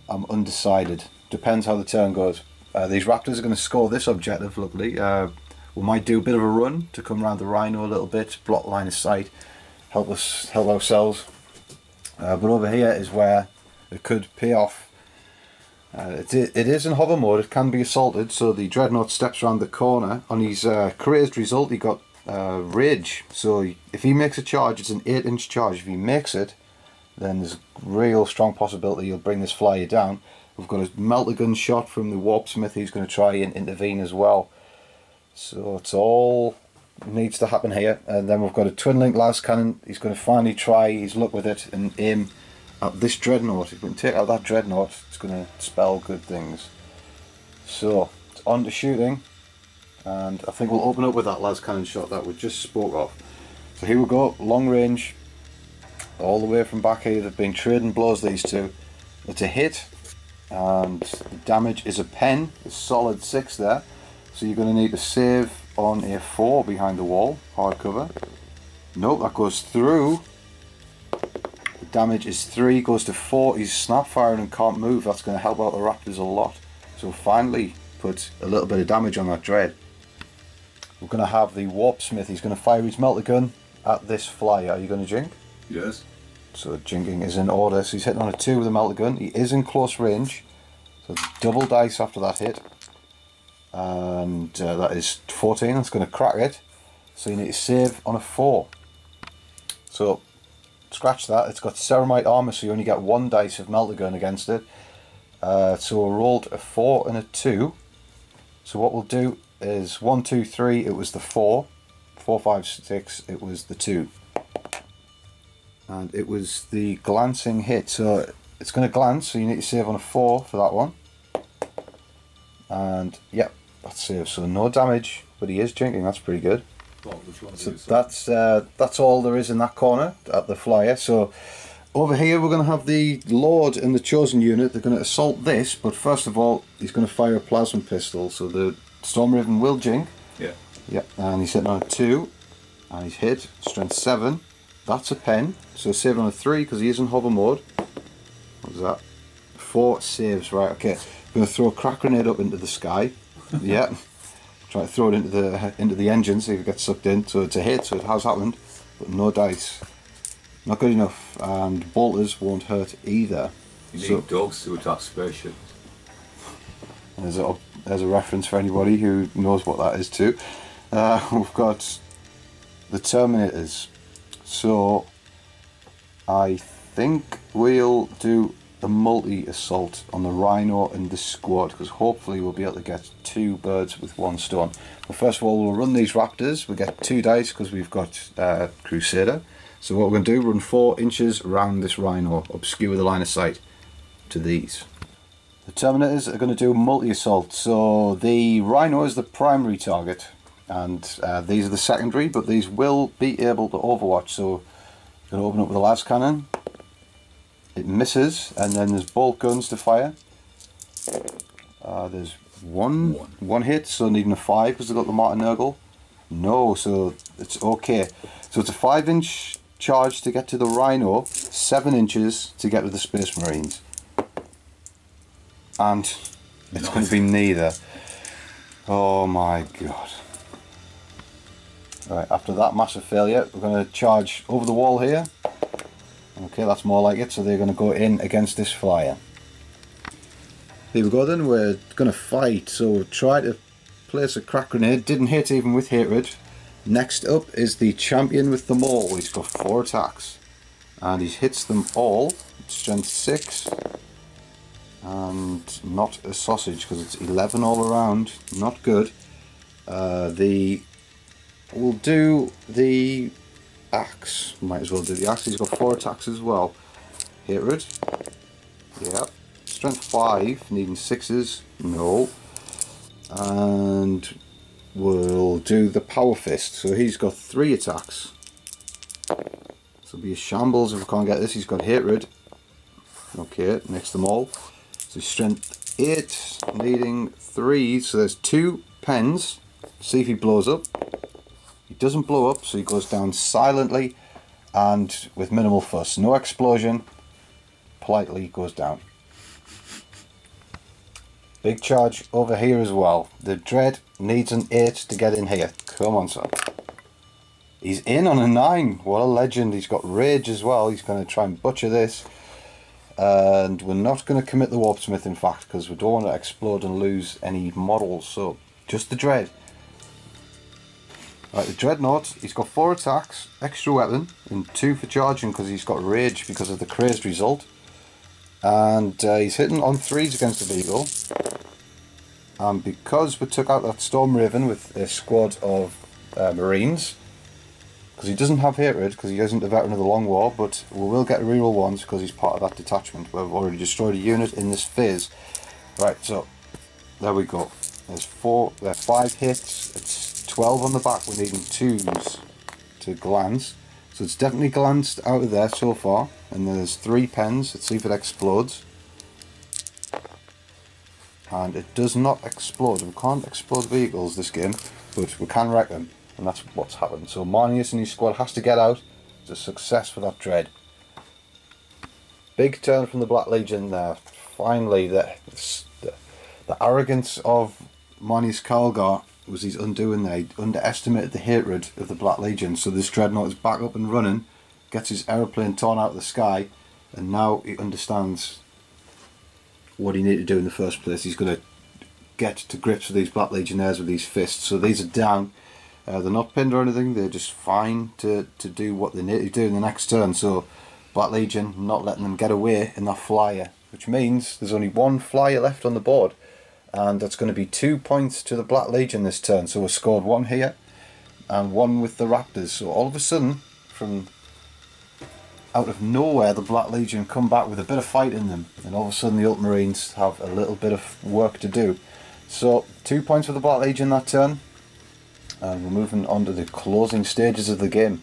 I'm undecided. Depends how the turn goes. These Raptors are going to score this objective, luckily. We might do a bit of a run to come around the Rhino a little bit, block line of sight, help ourselves. But over here is where it could pay off. It is in hover mode. It can be assaulted, so the Dreadnought steps around the corner. On his crazed result, he got rage, so if he makes a charge, it's an 8-inch charge. If he makes it, then there's a real strong possibility he'll bring this flyer down. We've got a melter-gun shot from the Warp Smith who's going to try and intervene as well. So it's all needs to happen here. And then we've got a twin-link las cannon. He's going to finally try his luck with it and aim at this Dreadnought. If we can take out that Dreadnought, it's going to spell good things. So it's on to shooting. And I think we'll open up with that las cannon shot that we just spoke of. So here we go, long range, all the way from back here. They've been trading blows, these two. It's a hit, and the damage is a pen, a solid 6 there. So you're going to need to save on a 4 behind the wall, hard cover. Nope, that goes through. The damage is 3, goes to 4. He's snap firing and can't move. That's going to help out the Raptors a lot. So finally put a little bit of damage on that Dread. We're going to have the Warp Smith. He's going to fire his melter gun at this flyer. Are you going to jink? Yes. So jinking is in order. So he's hitting on a 2 with a melter gun. He is in close range. So it's double dice after that hit. And that is 14. That's going to crack it. So you need to save on a 4. So scratch that. It's got ceramite armor, so you only get 1 dice of melter gun against it. So we rolled a 4 and a 2. So what we'll do is 1, 2, 3, it was the 4, 4, 5, 6, it was the 2, and it was the glancing hit. So it's going to glance, so you need to save on a 4 for that one, and yep, that's saved. So no damage, but he is jinking. That's pretty good. Well, which one so that's all there is in that corner at the flyer. So over here we're going to have the Lord and the Chosen unit. They're going to assault this, but first of all he's going to fire a plasma pistol. So the Storm Raven will jink. Yeah. Yep, and he's hitting on a 2, and he's hit, strength 7. That's a pen, so save on a 3 because he is in hover mode. What was that? 4 saves, right? Okay. I'm going to throw a crack grenade up into the sky. Yeah. Try to throw it into the engine so it gets sucked in. So it's a hit, so it has happened, but no dice. Not good enough, and bolters won't hurt either. You need dogs to attack spaceships. There's a reference for anybody who knows what that is too. We've got the Terminators. So I think we'll do a multi-assault on the Rhino and the squad, because hopefully we'll be able to get 2 birds with 1 stone. But first of all, we'll run these Raptors. We'll get 2 dice because we've got Crusader. So what we're going to do, run 4 inches around this Rhino, obscure the line of sight to these. The Terminators are going to do multi-assault. So the Rhino is the primary target, and these are the secondary, but these will be able to overwatch. So I'm going to open up with the las cannon. It misses, and then there's bolt guns to fire. There's one hit, so needing a 5 because they've got the Martin Nurgle. No, so it's okay. So it's a 5-inch charge to get to the Rhino, 7 inches to get to the Space Marines. And it's going to be neither. Oh my god. Right, after that massive failure, we're going to charge over the wall here. Okay, that's more like it, so they're going to go in against this flyer. Here we go then, we're going to fight. So try to place a crack grenade, didn't hit even with hatred. Next up is the champion with them all. He's got 4 attacks, and he hits them all. Strength 6. And not a sausage because it's 11 all around. Not good. We'll do the axe. Might as well do the axe. He's got 4 attacks as well. Hatred. Yep. Strength 5. Needing 6s. No. And we'll do the power fist. So he's got 3 attacks. So it'll be a shambles if we can't get this. He's got hatred. Okay, mix them all. So strength 8, needing 3, so there's 2 pens. See if he blows up. He doesn't blow up, so he goes down silently and with minimal fuss. No explosion, politely goes down. Big charge over here as well. The Dread needs an 8 to get in here. Come on, son. He's in on a 9. What a legend. He's got rage as well. He's going to try and butcher this. And we're not going to commit the Warp Smith, in fact, because we don't want to explode and lose any models. So, just the Dread. Right, the Dreadnought, he's got 4 attacks, extra weapon, and 2 for charging because he's got rage because of the crazed result. And he's hitting on 3s against the Beagle. And because we took out that Storm Raven with a squad of Marines, because he doesn't have hatred, because he isn't a veteran of the Long War, but we will get reroll ones because he's part of that detachment. We've already destroyed a unit in this phase. Right, so there we go. There's 5 hits. It's 12 on the back. We're needing 2s to glance. So it's definitely glanced out of there so far. And there's 3 pens. Let's see if it explodes. And it does not explode. We can't explode vehicles this game, but we can wreck them. And that's what's happened. So Marnius and his squad has to get out. It's a success for that Dread. Big turn from the Black Legion there. Finally, the arrogance of Marnius Calgar was his undoing there. He underestimated the hatred of the Black Legion. So this Dreadnought is back up and running, gets his aeroplane torn out of the sky, and now he understands what he needed to do in the first place. He's going to get to grips with these Black Legionnaires with these fists. So these are down. They're not pinned or anything, they're just fine to do what they need to do in the next turn. So Black Legion not letting them get away in that flyer, which means there's only 1 flyer left on the board, and that's going to be 2 points to the Black Legion this turn. So we scored 1 here and 1 with the Raptors. So all of a sudden, from out of nowhere, the Black Legion come back with a bit of fight in them, and all of a sudden the Ultramarines have a little bit of work to do. So 2 points for the Black Legion that turn. And we're moving on to the closing stages of the game.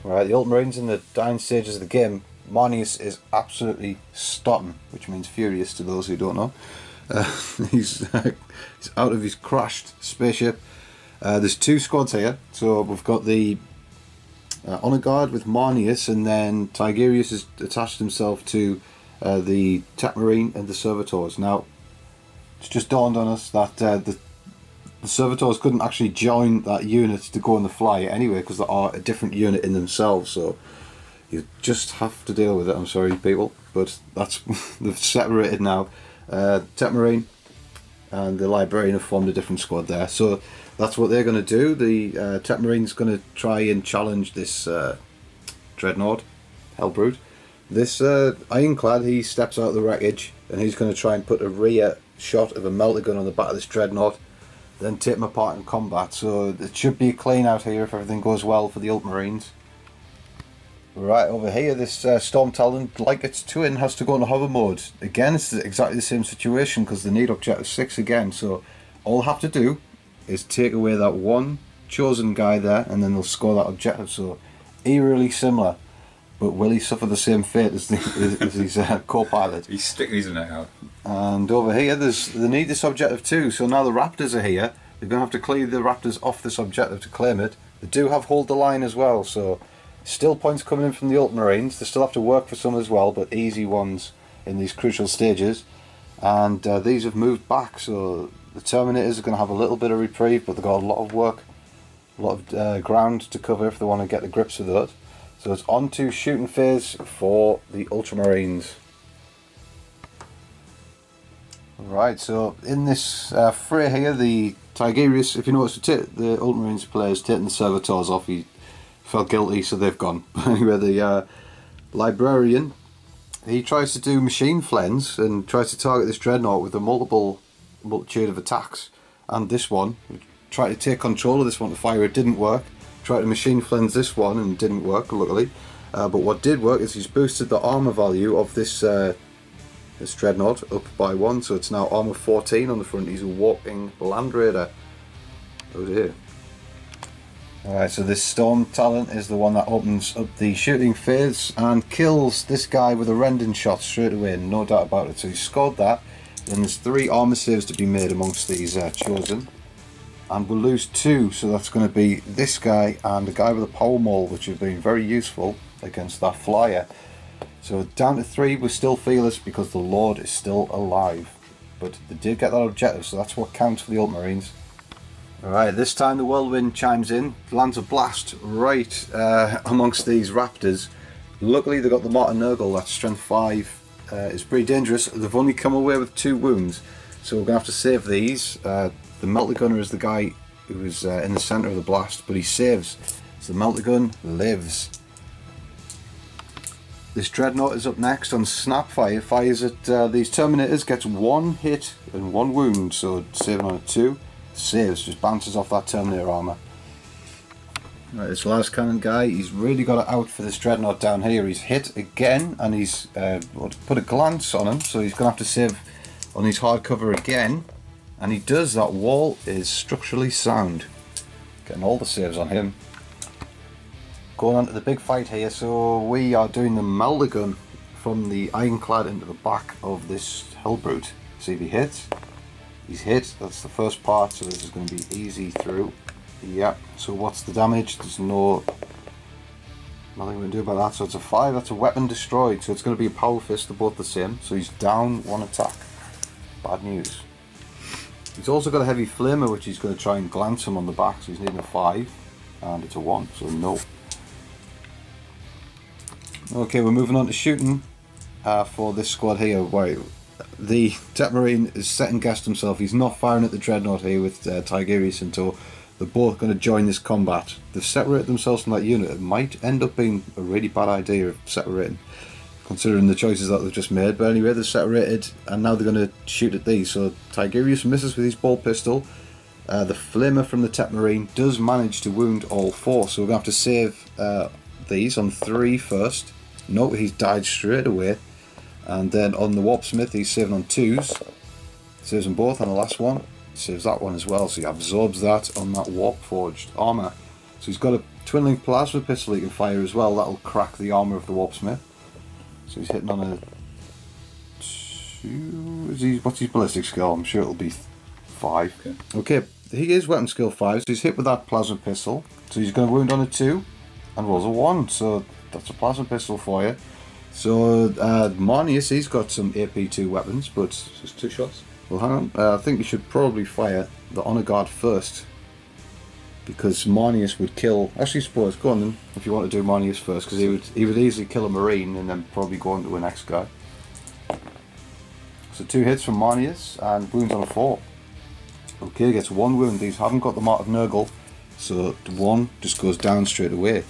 Right, the Ultramarines in the dying stages of the game. Marnius is absolutely starting, which means furious to those who don't know. He's out of his crashed spaceship. There's 2 squads here, so we've got the Honor Guard with Marnius, and then Tigerius has attached himself to the DETATCHMENT and the Servitors. Now, it's just dawned on us that the Servitors couldn't actually join that unit to go on the flyer anyway, because they are a different unit in themselves, so you just have to deal with it. I'm sorry, people, but that's they've separated now. DETATCHMENT and the Librarian have formed a different squad there, so that's what they're going to do. The DETATCHMENT's going to try and challenge this Dreadnought, Hellbrute. This Ironclad, he steps out of the wreckage, and he's going to try and put a rear shot of a melter gun on the back of this Dreadnought, then take them apart in combat. So it should be a clean out here if everything goes well for the Ultramarines. Right, over here, this Storm Talon, like its twin, has to go into hover mode. Again, it's exactly the same situation because they need objective 6 again. So all they have to do is take away that 1 chosen guy there, and then they'll score that objective. So eerily similar, but will he suffer the same fate as his co-pilot? He's sticking his neck out. And over here they need this objective too, so now the Raptors are here. They're going to have to clear the Raptors off this objective to claim it. They do have hold the line as well, so still points coming in from the Ultramarines. They still have to work for some as well, but easy ones in these crucial stages. And these have moved back, so the Terminators are going to have a little bit of reprieve, but they've got a lot of work, a lot of ground to cover if they want to get the grips of that. So it's on to shooting phase for the Ultramarines. Right, so in this fray here, the Tigerius, if you notice, the Ultramarines player's taking the servitors off. He felt guilty, so they've gone. Anyway, the Librarian, he tries to do machine flens and tries to target this Dreadnought with a multitude of attacks. And this one, tried to take control of this one to fire, it didn't work. Tried to machine flens this one and it didn't work, luckily. But what did work is he's boosted the armor value of this Dreadnought up by 1, so it's now armor 14 on the front. He's a walking Land Raider. Oh dear. Alright, so this Storm talent is the one that opens up the shooting phase and kills this guy with a rending shot straight away, no doubt about it. So he scored that. Then there's 3 armor saves to be made amongst these chosen. And we'll lose 2, so that's going to be this guy and the guy with a power maul, which have been very useful against that flyer. So down to 3, we're still fearless because the Lord is still alive. But they did get that objective, so that's what counts for the Ultramarines. Alright, this time the Whirlwind chimes in, lands a blast right amongst these Raptors. Luckily they got the Martin Nurgle, that's strength 5, is pretty dangerous. They've only come away with 2 wounds, so we're going to have to save these. The Melter Gunner is the guy who was in the centre of the blast, but he saves. So the Melter Gun lives. This Dreadnought is up next on Snapfire. Fires at these Terminators, gets 1 hit and 1 wound, so saving on a 2. Saves, just bounces off that Terminator armour. Right, this last cannon guy, he's really got it out for this Dreadnought down here. He's hit again and he's put a glance on him, so he's going to have to save on his hardcover again. And he does. That wall is structurally sound. Getting all the saves on him. Going on to the big fight here, so we are doing the Melter Gun from the Ironclad into the back of this Hellbrute. See if he hits. He's hit, that's the first part, so this is going to be easy through. Yeah, so what's the damage? There's nothing we can do about that, so it's a 5, that's a weapon destroyed, so it's going to be a power fist, they're both the same, so he's down 1 attack. Bad news. He's also got a heavy flamer, which he's going to try and glance him on the back, so he's needing a 5, and it's a 1, so no. Okay, we're moving on to shooting for this squad here. Right, the DETATCHMENT is second-guessed himself. He's not firing at the Dreadnought here with Tigerius in tow. They're both going to join this combat. They've separated themselves from that unit. It might end up being a really bad idea of separating, considering the choices that they've just made. But anyway, they're separated, and now they're going to shoot at these. So Tigerius misses with his ball pistol. The flamer from the DETATCHMENT does manage to wound all 4, so we're going to have to save these on 3 first. No, he's died straight away. And then on the Warpsmith, he's saving on 2s. Saves them both on the last one. Saves that one as well, so he absorbs that on that Warp Forged armour. So he's got a twin-link plasma pistol he can fire as well. That'll crack the armour of the Warpsmith. So he's hitting on a 2. What's his ballistic skill? I'm sure it'll be 5. Okay, he is weapon skill 5, so he's hit with that plasma pistol. So he's going to wound on a 2 and rolls a 1. So that's a plasma pistol for you. So Marnius, he's got some AP2 weapons, but just 2 shots. Well, hang on. I think you should probably fire the Honor Guard first, because Marnius would kill. Actually, suppose go on then if you want to do Marnius first, because he would easily kill a Marine and then probably go on to the next guy. So 2 hits from Marnius and wounds on a 4. Okay, gets 1 wound. These haven't got the Mark of Nurgle, so the 1 just goes down straight away.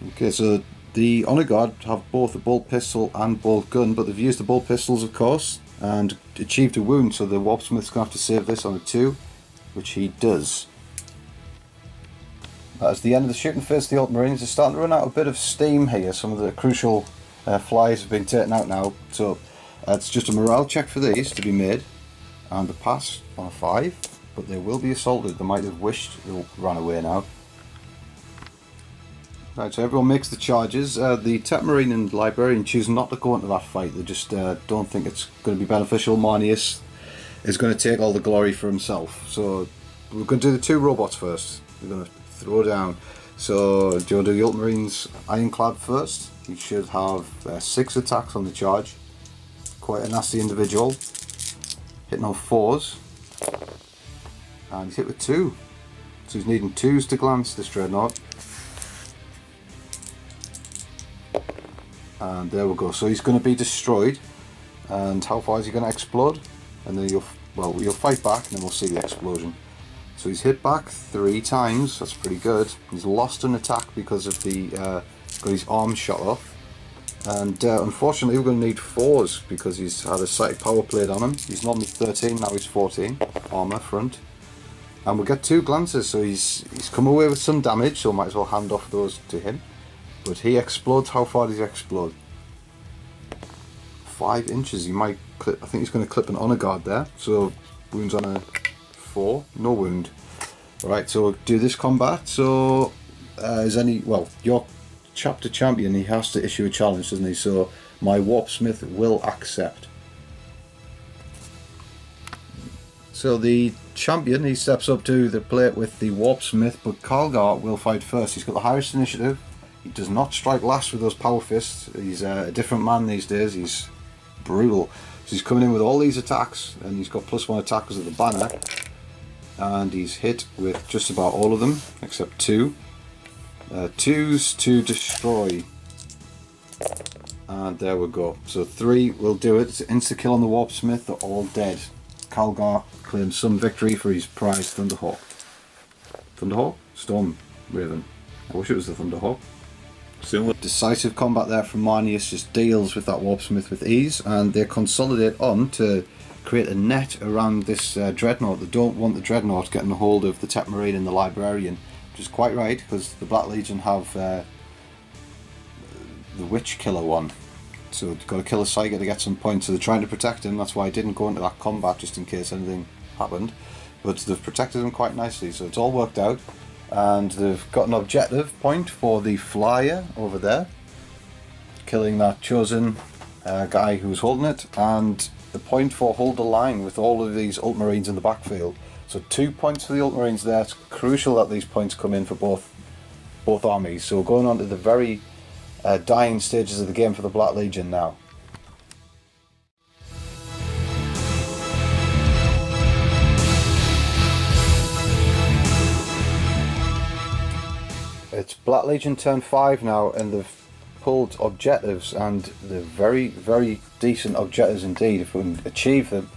Okay, so the Honor Guard have both a bolt pistol and bolt gun, but they've used the bolt pistols, of course, and achieved a wound, so the Warpsmith's going to have to save this on a 2, which he does. That is the end of the shooting phase. The Ultramarines are starting to run out a bit of steam here. Some of the crucial flies have been taken out now, so it's just a morale check for these to be made, and a pass on a 5, but they will be assaulted. They might have wished they ran away now. Right, so everyone makes the charges. The Tetmarine and Librarian choose not to go into that fight. They just don't think it's going to be beneficial. Marnius is going to take all the glory for himself. So we're going to do the two robots first. We're going to throw down. So do you want to do the Ultramarines Ironclad first? He should have 6 attacks on the charge. Quite a nasty individual. Hitting on 4s. And he's hit with 2. So he's needing 2s to glance, this Dreadnought. And there we go. So he's going to be destroyed. And how far is he going to explode? And then you'll fight back, and then we'll see the explosion. So he's hit back 3 times. That's pretty good. He's lost an attack because of the got his arm shot off. And unfortunately, we're going to need 4s because he's had a psychic power plate on him. He's normally 13, now he's 14. Armor front. And we'll get 2 glances. So he's come away with some damage. So might as well hand off those to him. But he explodes. How far does he explode? 5 inches. He might clip. I think he's going to clip an honor guard there. So wounds on a 4. No wound. Right. So do this combat. So your chapter champion, he has to issue a challenge, doesn't he? So my Warpsmith will accept. So the champion, he steps up to the plate with the Warpsmith, but Calgar will fight first. He's got the highest initiative. He does not strike last with those power fists. He's a different man these days. He's brutal. So he's coming in with all these attacks, and he's got +1 attack because of the banner. And he's hit with just about all of them, except 2. 2s to destroy. And there we go. So 3 will do it. It's an insta-kill on the Warpsmith. They're all dead. Calgar claims some victory for his prize Thunderhawk. Thunderhawk? Storm Raven. I wish it was the Thunderhawk. Similar. Decisive combat there from Marnius, just deals with that Warpsmith with ease, and they consolidate on to create a net around this Dreadnought. They don't want the Dreadnought getting a hold of the Tetmarine and the Librarian, which is quite right, because the Black Legion have the Witch Killer one. So you've got to kill a Psyker to get some points, so they're trying to protect him. That's why I didn't go into that combat, just in case anything happened. But they've protected him quite nicely, so it's all worked out. And they've got an objective point for the flyer over there, killing that chosen guy who was holding it, and the point for hold the line with all of these Ultramarines in the backfield. So 2 points for the Ultramarines there. It's crucial that these points come in for both armies. So we're going on to the very dying stages of the game for the Black Legion now. It's Black Legion turn 5 now, and they've pulled objectives, and they're very, very decent objectives indeed. If we can achieve them,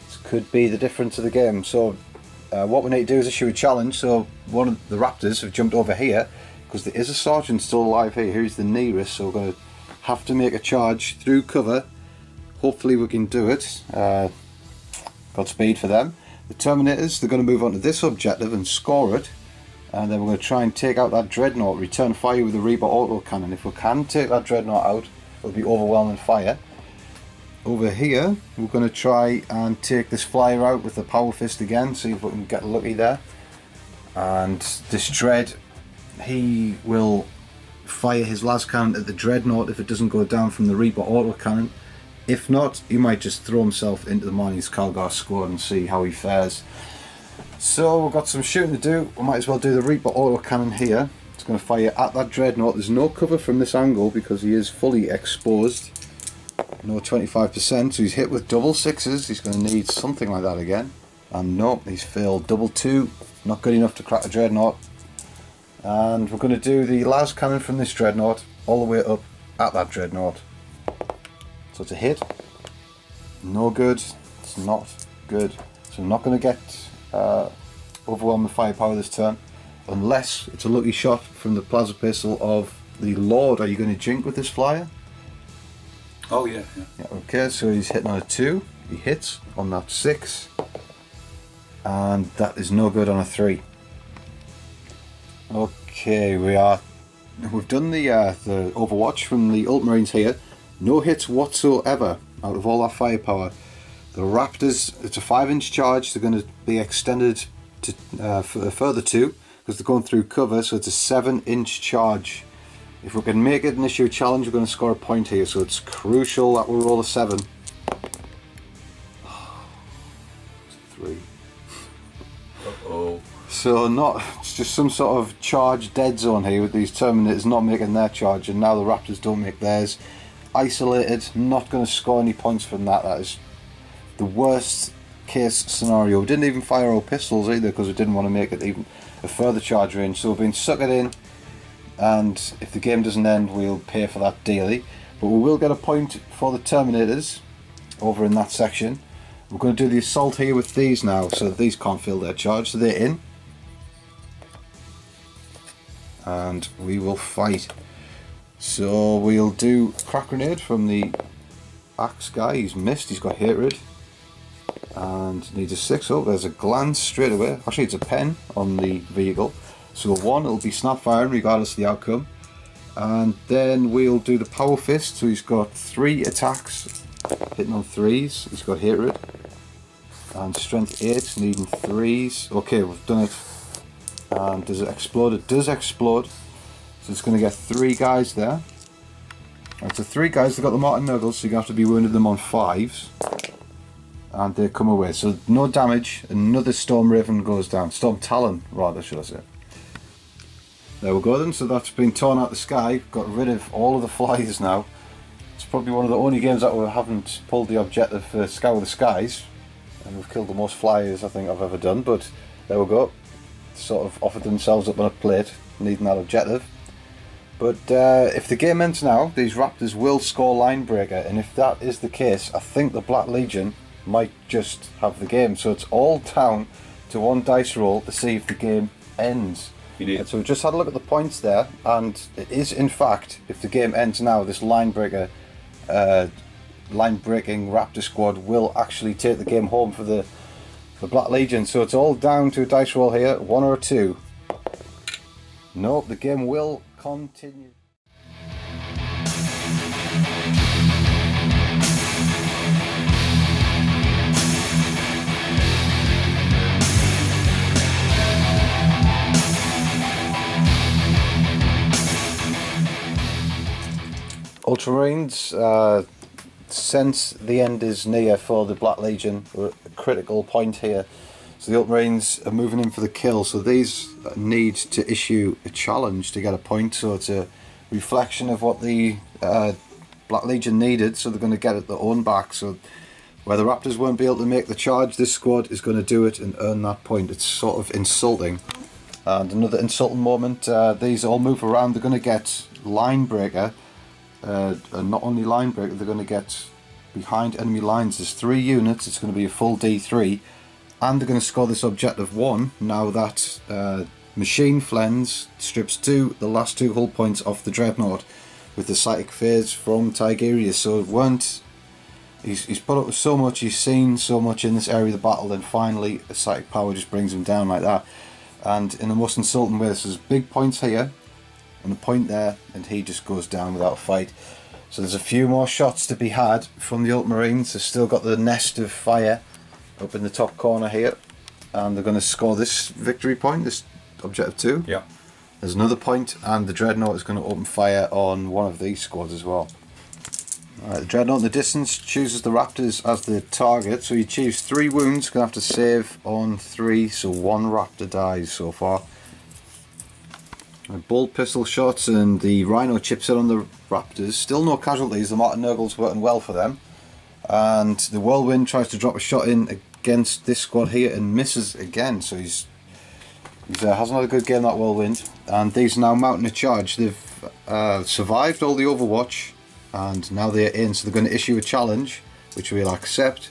this could be the difference of the game. So what we need to do is issue a challenge. So one of the Raptors have jumped over here, because there is a sergeant still alive here. Here's the nearest, so we're going to have to make a charge through cover. Hopefully we can do it. Godspeed for them. The Terminators, they're going to move on to this objective and score it. And then we're going to try and take out that Dreadnought, return fire with the Reaper autocannon. If we can take that Dreadnought out, it'll be overwhelming fire. Over here, we're going to try and take this flyer out with the Power Fist again, see if we can get lucky there. And this Dread, he will fire his last cannon at the Dreadnought if it doesn't go down from the Reaper autocannon. If not, he might just throw himself into the Marnius Calgar squad and see how he fares. So we've got some shooting to do. We might as well do the Reaper autocannon here. It's going to fire at that Dreadnought. There's no cover from this angle because he is fully exposed. No 25%, so he's hit with double 6s. He's going to need something like that again. And no, he's failed double 2. Not good enough to crack a Dreadnought. And we're going to do the las cannon from this Dreadnought all the way up at that Dreadnought. So it's a hit. No good. It's not good. So I'm not going to get overwhelming firepower this turn, unless it's a lucky shot from the plasma pistol of the Lord. Are you going to jink with this flyer? Oh yeah. Okay, so he's hitting on a 2. He hits on that 6, and that is no good on a 3. Okay, we've done the Overwatch from the Ultramarines here. No hits whatsoever out of all that firepower. The Raptors, it's a 5-inch charge. They're going to be extended to for a further 2 because they're going through cover. So it's a 7-inch charge If we can make it an issue challenge, we're going to score a point here, so it's crucial that we roll a 7. 3. Uh-oh. So it's just some sort of charge dead zone here with these Terminators not making their charge, and now the Raptors don't make theirs. Isolated, not going to score any points from that. That is the worst case scenario. We didn't even fire our pistols either because we didn't want to make it even a further charge range, so we've been suckered in. And if the game doesn't end, we'll pay for that daily. But we will get a point for the Terminators over in that section. We're going to do the assault here with these now, so that these can't fill their charge, so they're in. And we will fight. So we'll do crack grenade from the axe guy. He's missed, he's got hatred. And needs a 6. Oh, there's a glance straight away. Actually, it's a pen on the vehicle. So 1, it'll be snap firing regardless of the outcome. And then we'll do the power fist. So he's got 3 attacks, hitting on 3s. He's got hatred. And strength 8, needing 3s. Okay, we've done it. And does it explode? It does explode. So it's going to get 3 guys there. Right, so 3 guys, they've got the Martin Nuggles, so you have to be wounded them on 5s. And they come away. So no damage. Another Storm Raven goes down. Storm Talon, rather, should I say. There we go then, so that's been torn out the sky, got rid of all of the flyers now. It's probably one of the only games that we haven't pulled the objective for Scour the Skies, and we've killed the most flyers I think I've ever done, but there we go. Sort of offered themselves up on a plate, needing that objective. But if the game ends now, these Raptors will score line breaker, and if that is the case, I think the Black Legion might just have the game. So it's all down to one dice roll to see if the game ends. So we just had a look at the points there, and it is in fact, if the game ends now, this line breaking Raptor squad will actually take the game home for the Black Legion. So it's all down to a dice roll here, 1 or a 2. Nope, the game will continue. Ultramarines, since the end is near for the Black Legion, we're at a critical point here. So the Ultramarines are moving in for the kill, so these need to issue a challenge to get a point, so it's a reflection of what the Black Legion needed, so they're going to get it their own back. So where the Raptors won't be able to make the charge, this squad is going to do it and earn that point. It's sort of insulting. And another insulting moment, these all move around, they're going to get line breaker. And not only line break, they're going to get behind enemy lines. There's 3 units, it's going to be a full D3, and they're going to score this objective 1 now that Machine Flens strips the last 2 hull points off the Dreadnought with the Psychic Phase from Tigerius. So it weren't, he's put up with so much, he's seen so much in this area of the battle, and finally a Psychic Power just brings him down like that. And in the most insulting way, so there's big points here and a point there, and he just goes down without a fight. So there's a few more shots to be had from the Ultramarines. They've still got the nest of fire up in the top corner here, and they're going to score this victory point, this objective 2. Yeah. There's another point, and the Dreadnought is going to open fire on one of these squads as well. Alright, the Dreadnought in the distance chooses the Raptors as the target, so he achieves 3 wounds, going to have to save on 3, so 1 Raptor dies so far. Bolt pistol shots, and the Rhino chips in on the Raptors. Still no casualties, the Martin Nurgle's working well for them. And the Whirlwind tries to drop a shot in against this squad here and misses again, so he's has not a good game, that Whirlwind. And these are now mounting a charge. They've survived all the Overwatch, and now they're in, so they're going to issue a challenge, which we'll accept.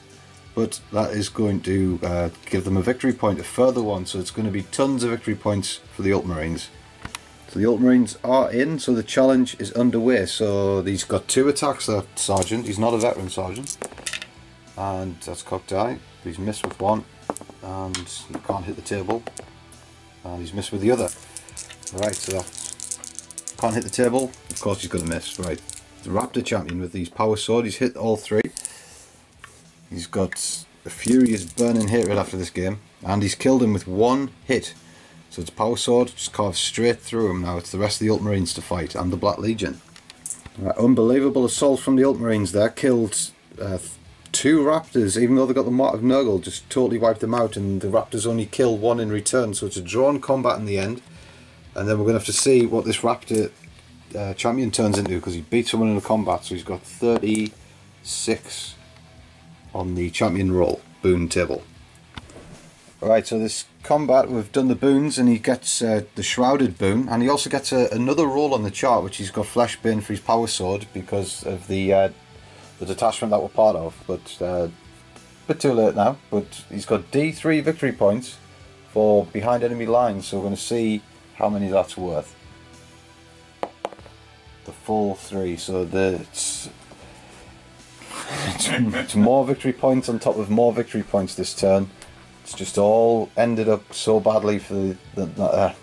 But that is going to give them a victory point, a further one, so it's going to be tons of victory points for the Ultramarines. So the Ultramarines are in, so the challenge is underway. So he's got 2 attacks, that Sergeant. He's not a veteran Sergeant. And that's cocked eye. He's missed with 1, and he can't hit the table. And he's missed with the other. Right, so that can't hit the table. Of course he's going to miss. Right, the Raptor champion with these power sword. He's hit all 3. He's got a furious burning hatred after this game, and he's killed him with 1 hit. So it's a power sword, just carved straight through him. Now it's the rest of the Ultramarines to fight, and the Black Legion. Unbelievable assault from the Ultramarines there. Killed 2 raptors, even though they got the Mark of Nurgle, just totally wiped them out, and the raptors only kill 1 in return. So it's a drawn combat in the end. And then we're going to have to see what this raptor champion turns into, because he beat someone in a combat. So he's got 36 on the champion roll boon table. Right, so this combat, we've done the boons, and he gets the shrouded boon, and he also gets another roll on the chart, which he's got flesh bin for his power sword because of the detachment that we're part of. But a bit too late now. But he's got D3 victory points for behind enemy lines, so we're going to see how many that's worth. The full 3, so it's more victory points on top of more victory points this turn. It's just all ended up so badly for the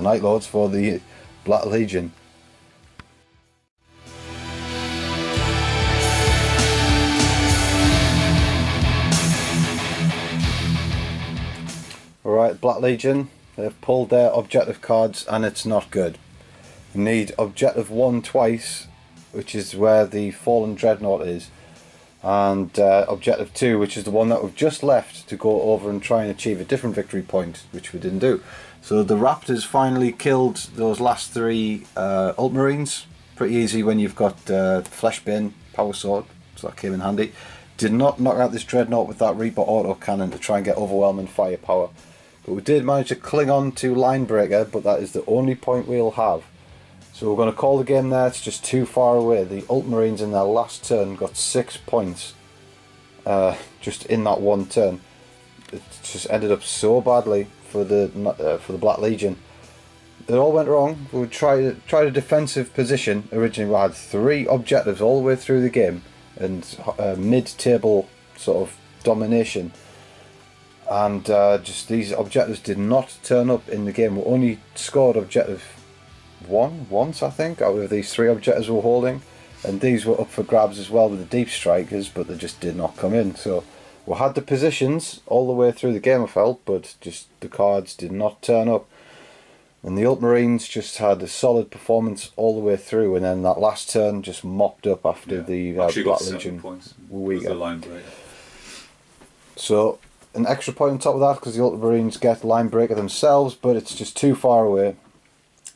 Night Lords, for the Black Legion. Alright, Black Legion, they've pulled their objective cards, and it's not good. You need objective 1 twice, which is where the Fallen Dreadnought is, and objective 2, which is the one that we've just left, to go over and try and achieve a different victory point, which we didn't do. So the Raptors finally killed those last 3 Ultramarines. Pretty easy when you've got Flesh Bin, Power Sword, so that came in handy. Did not knock out this Dreadnought with that Reaper auto cannon to try and get overwhelming firepower. But we did manage to cling on to Linebreaker, but that is the only point we'll have. So we're going to call the game there. It's just too far away. The Ultramarines in their last turn got 6 points just in that one turn. It just ended up so badly for the Black Legion. It all went wrong. We tried a defensive position. Originally we had 3 objectives all the way through the game, and mid-table sort of domination. And just these objectives did not turn up in the game. We only scored objective 1 once, I think, out of these 3 objectives we're holding, and these were up for grabs as well with the deep strikers, but they just did not come in. So we had the positions all the way through the game, I felt, but just the cards did not turn up. And the Ultramarines just had a solid performance all the way through, and then that last turn just mopped up after the Black Legion were weaker. So an extra point on top of that, because the Ultramarines get Linebreaker themselves, but it's just too far away.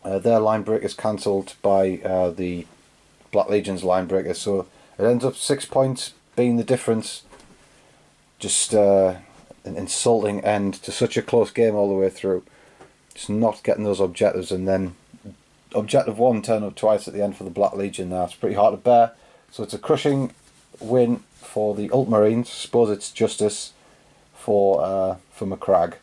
Their Linebreaker is cancelled by the Black Legion's Linebreaker, so it ends up 6 points being the difference. Just an insulting end to such a close game all the way through. Just not getting those objectives, and then objective 1 turned up twice at the end for the Black Legion. That's pretty hard to bear. So it's a crushing win for the Ultramarines. I suppose it's justice for McCragg.